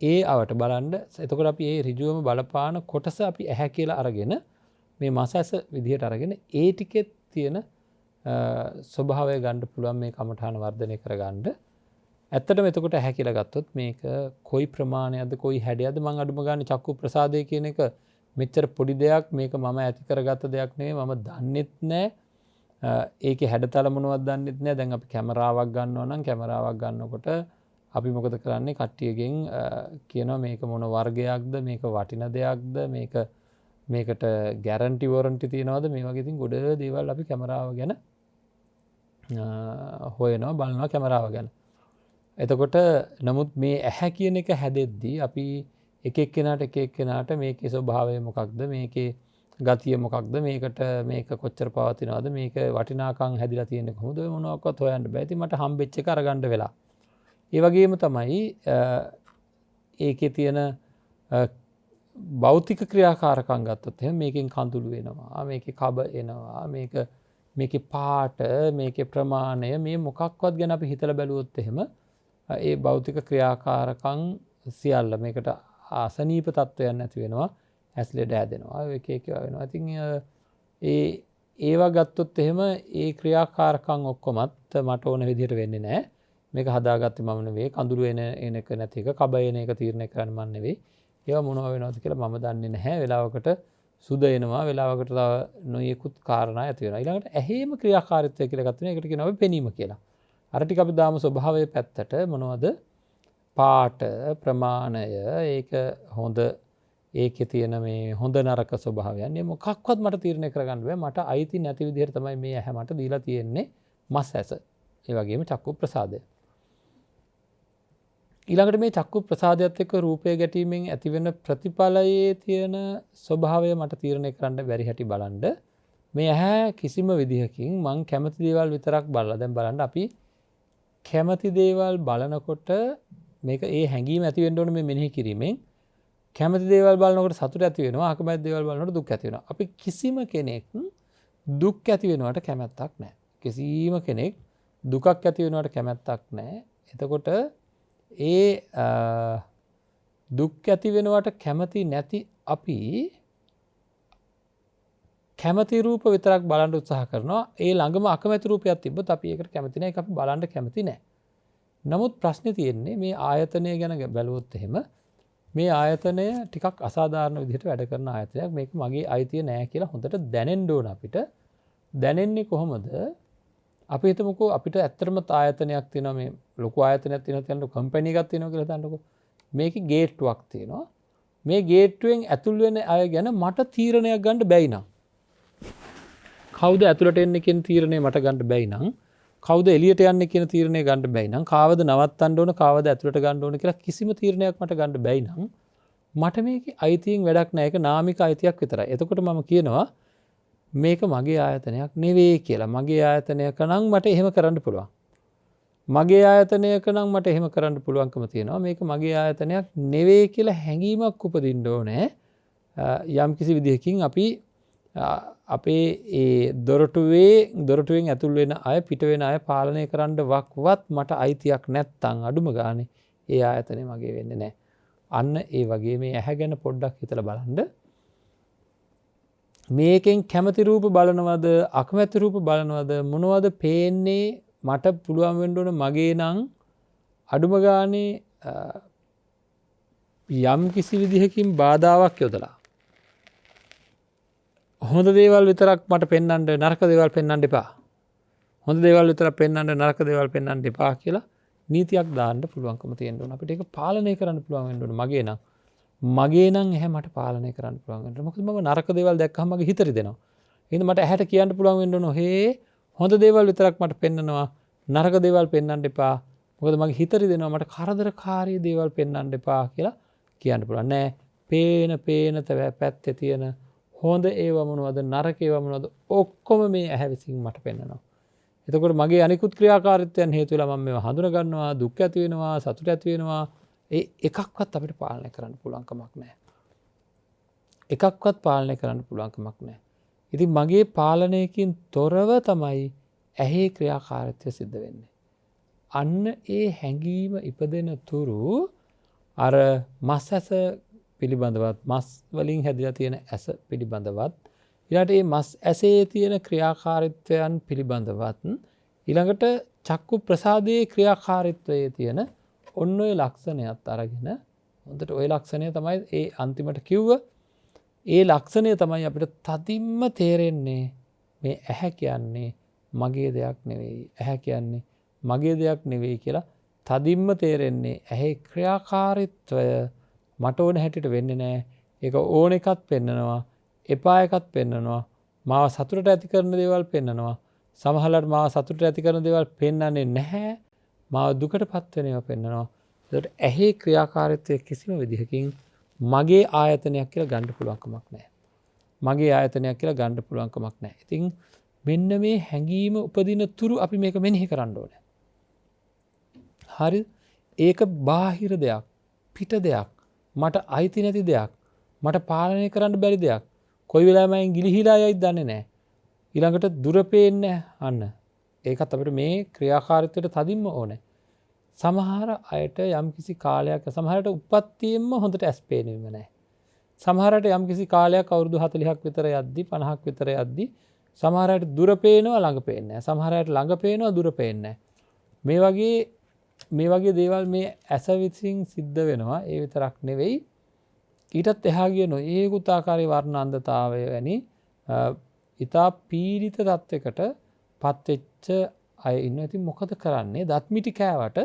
ඒ අවට බලන්න. එතකොට අපි ඒ ඍජුවම බලපාන කොටස අපි ඇහැ කියලා අරගෙන මේ මස ඇස විදිහට අරගෙන ඒ ටිකෙත් තියෙන ස්වභාවය ගන්න පුළුවන් මේ කමඨාන වර්ධනය කරගන්න. ඇත්තටම එතකොට ඇහැ කියලා ගත්තොත් මේක කොයි ප්‍රමාණයක්ද කොයි හැඩයක්ද මම අඩුම ගන්න චක්කු ප්‍රසාදය කියන එක මෙච්චර පොඩි දෙයක් මේක මම ඇති කරගත්ත දෙයක් නෙවෙයි මම දන්නෙත් නැහැ ඒකේ හැඩතල මොනවද දන්නෙත් නැහැ. දැන් අපි කැමරාවක් ගන්නවා නම් කැමරාවක් ගන්නකොට අපි මොකද කරන්නේ කට්ටියගෙන් කියනවා මේක මොන වර්ගයක්ද මේක වටින දෙයක්ද මේකට ගැරන්ටි වොරන්ටි තියනවද මේ වගේ ඉතින් ගොඩ දේවල් අපි කැමරාව ගැන හොයනවා බලනවා කැමරාව ගැන. එතකොට නමුත් මේ ඇහැ කියන එක හැදෙද්දී අපි එක එක්කෙනාට මේකේ ස්වභාවය මොකක්ද මේකේ ගතිය මොකක්ද මේක කොච්චර පවතිනවද මේක වටිනාකම් හැදිලා තියෙන්නේ කොහොමද ඔය මොනවාක්වත් හොයන්න බෑ. ඉතින් මට හම්බෙච්ච එක අරගන්න වෙලා. ඒ වගේම තමයි ඒකේ තියෙන භෞතික ක්‍රියාකාරකම් ගත්තොත් එහෙනම් මේකෙන් කඳුළු එනවා මේකේ කබ එනවා මේකේ පාට මේකේ ප්‍රමාණය මේ මොකක්වත් ගැන අපි හිතලා බැලුවොත් එහෙම ඒ භෞතික ක්‍රියාකාරකම් සියල්ල මේකට අසනීප තත්වයන් නැති වෙනවා ඇස් ලෙඩ හැදෙනවා එක වෙනවා. ඉතින් ඒවා ගත්තොත් එහෙම ඒ ක්‍රියාකාරකම් ඔක්කොමත් මට ඕන විදිහට වෙන්නේ නැහැ. මේක හදාගත්තේ මම නෙවෙයි කඳුළු එන එක නැති එක කබ එන එක තීරණය කරන්න මම නෙවෙයි. ඒවා මොනවා වෙනවද කියලා මම දන්නේ නැහැ. වෙලාවකට සුද එනවා වෙලාවකට තව නොයෙකුත් කාරණා ඇති වෙනවා. ඊළඟට ඇහිම ක්‍රියාකාරීත්වය කියලා ගන්න එකට කියනවා අපි පෙනීම කියලා. අර ටික අපි දාමු ස්වභාවයේ පැත්තට මොනවද පාට ප්‍රමාණය ඒක හොඳ ඒකේ තියෙන මේ හොඳ නරක ස්වභාවයන් මේ මොකක්වත් මට තීරණය කරගන්න බෑ. මට අයිති නැති විදිහට තමයි මේ ඇහැ මට දීලා තියෙන්නේ මස් ඇස. ඒ වගේම චක්කු ප්‍රසාදය. ඊළඟට මේ චක්කු ප්‍රසාදයත් එක්ක රූපය ගැටීමෙන් ඇතිවෙන ප්‍රතිඵලයේ තියෙන ස්වභාවය මට තීරණය කරන්න බැරි හැටි බලන්න. මේ ඇහැ කිසිම විදිහකින් මං කැමති දේවල් විතරක් බලලා දැන් බලන්න අපි කැමති දේවල් බලනකොට මේක ඒ හැඟීම ඇති වෙන්න ඕනේ මේ මෙනෙහි කිරීමෙන්. කැමති දේවල් බලනකොට සතුට ඇති වෙනවා අකමැති දේවල් බලනකොට දුක් ඇති වෙනවා. අපි කිසිම කෙනෙක් දුක් ඇති වෙනවට කැමැත්තක් නැහැ. කිසිම කෙනෙක් දුකක් ඇති වෙනවට කැමැත්තක් නැහැ. එතකොට ඒ දුක් ඇති වෙනවට කැමති නැති අපි කැමති රූප විතරක් බලන්න උත්සාහ කරනවා. ඒ ළඟම අකමැති රූපයක් තිබ්බොත් අපි ඒකට කැමති නැහැ. ඒක අපි බලන්න කැමති නැහැ. නමුත් ප්‍රශ්නේ තියෙන්නේ මේ ආයතනය ගැන බැලුවොත් එහෙම මේ ආයතනය ටිකක් අසාධාරණ විදිහට වැඩ කරන ආයතනයක්. මේක මගේ අයිතිය නෑ කියලා හොඳට දැනෙන්න ඕන අපිට. දැනෙන්නේ කොහොමද? අපි හිතමුකෝ අපිට ඇත්තටම ආයතනයක් තියෙනවා මේ ලොකු ආයතනයක් තියෙනවා කියනකොට කම්පැනි එකක් තියෙනවා කියලා හිතන්නකෝ. මේකේ ගේට්ටුවක් තියෙනවා. මේ ගේට්ටුවෙන් ඇතුල් වෙන අය ගැන මට තීරණයක් ගන්න බැයි නම් කවුද ඇතුළට එන්නේ කියන තීරණය මට ගන්න බැයි නම් කවුද එළියට යන්නේ කියන තීරණය ගන්න බැයි නම් කාවද නවත්තන්න ඕන කාවද ඇතුළට ගන්න ඕන කියලා කිසිම තීරණයක් මට ගන්න බැයි නම් මට මේකේ අයිතියෙන් වැඩක් නැහැ. ඒක නාමික අයිතියක් විතරයි. එතකොට මම කියනවා මේක මගේ ආයතනයක් නෙවෙයි කියලා. මගේ ආයතනයක නම් මට එහෙම කරන්න පුළුවන්. මගේ ආයතනයක නම් මට එහෙම කරන්න පුළුවන්කම තියෙනවා. මේක මගේ ආයතනයක් නෙවෙයි කියලා හැඟීමක් උපදින්න ඕනේ. යම් කිසි විදිහකින් අපි අපේ ඒ දොරටුවෙන් ඇතුල් වෙන අය පිට වෙන අය පාලනය කරන්න වක්වත් මට අයිතියක් නැත්තම් අඩුම ගානේ ඒ ආයතනය මගේ වෙන්නේ නැහැ. අන්න ඒ වගේ මේ ඇහැ ගැන පොඩ්ඩක් හිතලා බලන්න. මේකෙන් කැමති රූප බලනවද අකමැති රූප බලනවද මොනවද පේන්නේ මට පුළුවන් වෙන්න ඕන මගේ නම් අඩුම ගානේ යම් කිසි විදිහකින් බාධාවක් යොදලා හොඳ දේවල් විතරක් මට පෙන්වන්න නරක දේවල් පෙන්වන්න එපා. හොඳ දේවල් විතරක් පෙන්වන්න නරක දේවල් පෙන්වන්න එපා කියලා නීතියක් දාන්න පුළුවන්කම තියෙන්න ඕන. අපිට ඒක පාලනය කරන්න පුළුවන් වෙන්න ඕන මගේ නම් ඇහැ මට පාලනය කරන්න පුළුවන් වෙන්න. මොකද මම නරක දේවල් දැක්කම මගේ හිත රිදෙනවා. එහෙනම් මට ඇහැට කියන්න පුළුවන් වෙන්න ඕන හොඳ දේවල් විතරක් මට පෙන්වනවා නරක දේවල් පෙන්වන්න එපා. මොකද මගේ හිත රිදෙනවා මට කරදරකාරී දේවල් පෙන්වන්න එපා කියලා කියන්න පුළුවන්. නෑ පේන පැත්තේ තියෙන හොඳ ඒවා මොනවද නරක ඒවා මොනවද ඔක්කොම මේ ඇහැ විසින් මට පෙන්වනවා. එතකොට මගේ අනිකුත් ක්‍රියාකාරීත්වයන් හේතු වෙලා මම මේවා හඳුනා ගන්නවා දුක් ඇති වෙනවා සතුට ඇති වෙනවා. ඒ එකක්වත් අපිට පාලනය කරන්න පුළුවන් කමක් නැහැ. එකක්වත් පාලනය කරන්න පුළුවන් කමක් නැහැ. ඉතින් මගේ පාලනයකින් තොරව තමයි ඇහි ක්‍රියාකාරීත්වය සිද්ධ වෙන්නේ. අන්න ඒ හැඟීම ඉපදෙන තුරු අර මස් ඇස පිළිබඳවත් මස් වලින් හැදිලා තියෙන ඇස පිළිබඳවත් ඊළඟට මේ මස් ඇසේ තියෙන ක්‍රියාකාරීත්වයන් පිළිබඳවත් ඊළඟට චක්කු ප්‍රසාදයේ ක්‍රියාකාරීත්වයේ තියෙන ඔන්න ඔය ලක්ෂණයත් අරගෙන හොඳට ඔය ලක්ෂණය තමයි ඒ අන්තිමට කිව්ව ඒ ලක්ෂණය තමයි අපිට තදින්ම තේරෙන්නේ මේ ඇහැ කියන්නේ මගේ දෙයක් නෙවෙයි. ඇහැ කියන්නේ මගේ දෙයක් නෙවෙයි කියලා තදින්ම තේරෙන්නේ ඇහි ක්‍රියාකාරීත්වය මට ඕන හැටියට වෙන්නේ නැහැ. ඒක ඕන එකත් පෙන්නනවා, එපා එකත් පෙන්නනවා, මාව සතුටට ඇති කරන දේවල් පෙන්නනවා. සමහරවිට මාව සතුටට ඇති කරන දේවල් පෙන්වන්නේ නැහැ. මාව දුකටපත් වෙන ඒවා පෙන්නනවා. ඒකට ඇහි ක්‍රියාකාරීත්වය කිසිම විදිහකින් මගේ ආයතනයක් කියලා ගන්න පුළුවන් කමක් නැහැ. මගේ ආයතනයක් කියලා ගන්න පුළුවන් කමක් නැහැ. ඉතින් මෙන්න මේ හැඟීම උපදින තුරු අපි මේක මෙනෙහි කරන්න ඕනේ. හරි? ඒක බාහිර දෙයක්, පිට දෙයක්, මට අයිති නැති දෙයක්, මට පාලනය කරන්න බැරි දෙයක්. කොයි වෙලාවෙම මම ගිලිහිලා යයිද දන්නේ නැහැ. ඊළඟට දුර පේන්නේ අන්න. ඒකත් අපිට මේ ක්‍රියාකාරීත්වයට තදින්ම ඕනේ. සමහර අයට යම්කිසි කාලයක් සමහරට උපත්තියෙන්ම හොඳට ඇස් පේනෙම නැහැ. සමහරට යම්කිසි කාලයක් අවුරුදු 40ක් විතර යද්දි 50ක් විතර යද්දි සමහර අයට දුර පේනවා ළඟ පේන්නේ නැහැ. සමහර අයට ළඟ පේනවා දුර පේන්නේ නැහැ. මේ වගේ දේවල් මේ ඇස විසින් සිද්ධ වෙනවා. ඒ විතරක් නෙවෙයි ඊටත් එහා ගිය නොයෙකුත් ආකාරයේ වර්ණ අන්ධතාවය වැනි ඉතා පීඩිත තත්වයකට පත්වෙච්ච අය ඉන්නවා. ඉතින් මොකද කරන්නේ? දත් මිටි කෑවට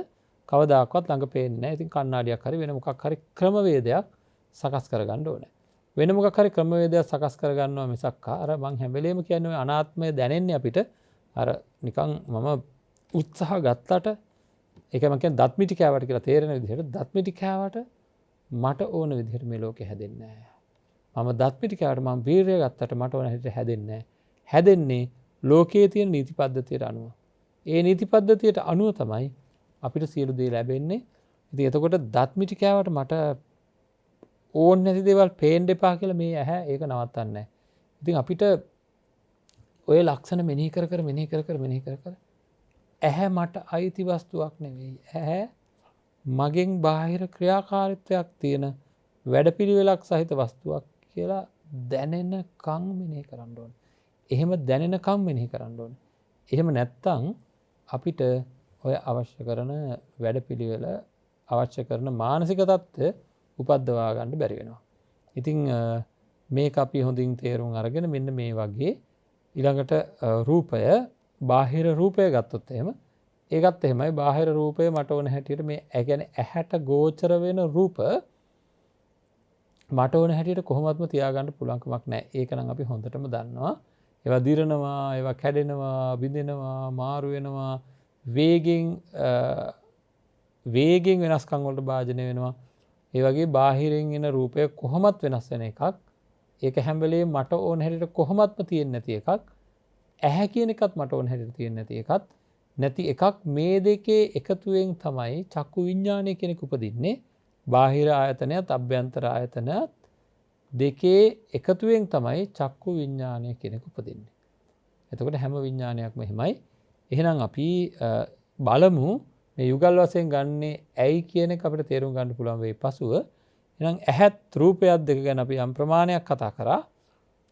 කවදාකවත් ළඟ පේන්නේ නැහැ. ඉතින් කණ්ණාඩියක් හරි වෙන මොකක් හරි ක්‍රමවේදයක් සකස් කරගන්න ඕනේ. වෙන මොකක් හරි ක්‍රමවේදයක් සකස් කරගන්නවා මිසක් අර මං හැම වෙලේම කියන්නේ ඔය අනාත්මය දැනෙන්නේ අපිට අර නිකන් මම උත්සාහ ගත්තට ඒක මම කියන්නේ දත් මිටි කෑවට කියලා තේරෙන විදිහට දත් මිටි කෑවට මට ඕන විදිහට මේ ලෝකේ හැදෙන්නේ නැහැ. මම දත් මිටි කෑවට මම වීර්යය ගත්තට මට ඕන හැටියට හැදෙන්නේ නැහැ. හැදෙන්නේ ලෝකයේ තියෙන නීති පද්ධතියට අනුව. ඒ නීති පද්ධතියට අනුව තමයි අපිට සියලු දේ ලැබෙන්නේ. ඉතින් එතකොට දත් මිටි කෑවට මට ඕන නැති දේවල් පේන්න එපා කියලා මේ ඇහැ ඒක නවත්තන්නේ නැහැ. ඉතින් අපිට ඔය ලක්ෂණ මෙනෙහි කර කර ඇහැ මට අයිති වස්තුවක් නෙවෙයි. ඇහැ මගෙන් බාහිර ක්‍රියාකාරීත්වයක් තියෙන වැඩපිළිවෙලක් සහිත වස්තුවක් කියලා දැනෙනකම් මෙනෙහි කරන්න ඕනේ. එහෙම දැනෙනකම් මෙනෙහි කරන්න ඕනේ. එහෙම නැත්තම් අපිට ඔය අවශ්‍ය කරන වැඩපිළිවෙල අවශ්‍ය කරන මානසික தত্ত্বය උපද්දවා ගන්න බැරි වෙනවා. ඉතින් මේක අපි හොඳින් තේරුම් අරගෙන මෙන්න මේ වගේ ඊළඟට රූපය බාහිර රූපය ගත්තොත් එහෙම ඒකත් එහෙමයි බාහිර රූපය මට ඕන හැටියට මේ කියන්නේ ඇහැට ගෝචර වෙන රූප මට ඕන හැටියට කොහොමත්ම තියාගන්න පුළුවන් කමක් නැහැ. ඒක නම් අපි හොඳටම දන්නවා. ඒවා දිරනවා, ඒවා කැඩෙනවා, බිඳෙනවා, මාරු වෙනවා, වේගෙන් වෙනස්කම් වලට භාජනය වෙනවා. ඒ වගේ බාහිරින් එන රූපය කොහොමත් වෙනස් වෙන එකක්. ඒක හැම වෙලේම මට ඕන හැටියට කොහොමත්ම තියෙන්නේ නැති එකක්. ඇහැ කියන එකත් මට ඕන හැටියට තියෙන්නේ නැති එකක්. මේ දෙකේ එකතුවෙන් තමයි චක්කු විඤ්ඤාණය කියන එක උපදින්නේ. බාහිර ආයතනයත් අභ්‍යන්තර ආයතනයත් දෙකේ එකතුවෙන් තමයි චක්කු විඤ්ඤාණය කියන එක උපදින්නේ. එතකොට හැම විඤ්ඤාණයක්ම එහෙමයි. එහෙනම් අපි බලමු මේ යුගල් වශයෙන් ගන්නේ ඇයි කියන එක අපිට තේරුම් ගන්න පුළුවන් වෙයි පසුව. එහෙනම් ඇහත් රූපයත් දෙක ගැන අපි යම් ප්‍රමාණයක් කතා කරා.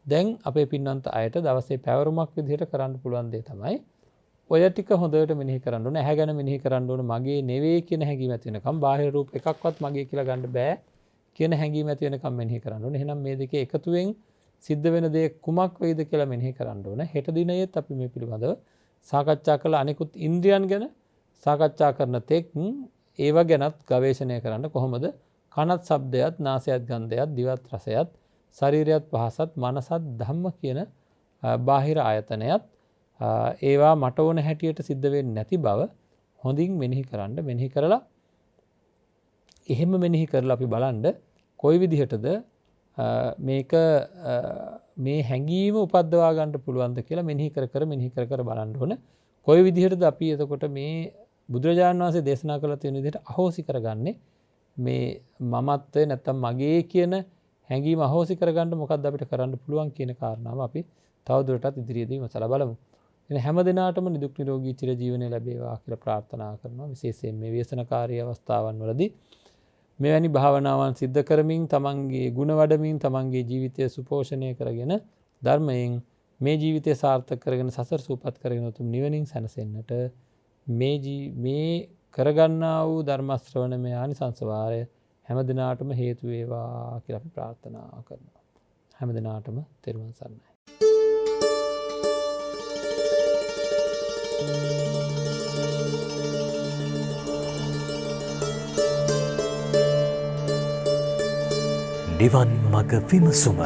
දැන් අපේ පින්නන්ත අයට දවසේ පැවරුමක් විදිහට කරන්න පුළුවන් දේ තමයි ඔය ටික හොඳට මෙනෙහි කරන්න ඕනේ. ඇහැ ගැන මෙනෙහි කරන්න ඕනේ. මගේ නෙවෙයි කියන හැඟීම ඇති වෙනකම් බාහිර රූප එකක්වත් මගේ කියලා ගන්න බෑ කියන හැඟීම ඇති වෙනකම් මෙනෙහි කරන්න ඕනේ. එහෙනම් මේ දෙකේ එකතුවෙන් සිද්ධ වෙන දේ කුමක් වෙයිද කියලා මෙනෙහි කරන්න ඕනේ. හෙට දිනයේත් අපි මේ පිළිබඳව සාකච්ඡා කළ අනිකුත් ඉන්ද්‍රියන් ගැන සාකච්ඡා කරන තෙක් ඒව ගැනත් ගවේෂණය කරන්න කොහොමද කනත් ශබ්දයත් නාසයත් ගන්ධයත් දිවත් රසයත් ශරීරයත් පහසත් මනසත් ධම්ම කියන බාහිර ආයතනයත් ඒවා මට ඕන හැටියට සිද්ධ වෙන්නේ නැති බව හොඳින් මෙනෙහි කරලා එහෙම මෙනෙහි කරලා අපි බලන්න කොයි විදිහටද මේක මේ හැඟීම උපද්දවා ගන්න පුළුවන්ද කියලා මෙනෙහි කර බලන්න ඕන. කොයි විදිහටද අපි එතකොට මේ බුදුරජාණන් වහන්සේ දේශනා කළ තියෙන විදිහට අහෝසි කරගන්නේ මේ මමත්වය නැත්තම් මගේ කියන හැඟීම අහෝසි කරගන්න මොකක්ද අපිට කරන්න පුළුවන් කියන කාරණාව අපි තවදුරටත් ඉදිරියේදී මසලා බලමු. එන හැම දිනාටම නිදුක් නිරෝගී චිර ජීවනය ලැබේවා කියලා ප්‍රාර්ථනා කරනවා. විශේෂයෙන් මේ ව්‍යසනකාරී අවස්ථාවන් වලදී මෙවැනි භාවනාවන් සිද්ධ කරමින් තමන්ගේ ගුණ වඩමින් තමන්ගේ ජීවිතය සුපෝෂණය කරගෙන ධර්මයෙන් මේ ජීවිතය සාර්ථක කරගෙන සසර සූපත් කරගෙන උතුම් නිවනින් සැනසෙන්නට මේ කරගන්නා වූ ධර්ම ශ්‍රවණමය ආනිසංස වාරය හැම දිනාටම හේතු වේවා කියලා අපි ප්‍රාර්ථනා කරනවා. හැම දිනාටම තෙරුවන් සරණයි. නිවන් මඟ විමසුම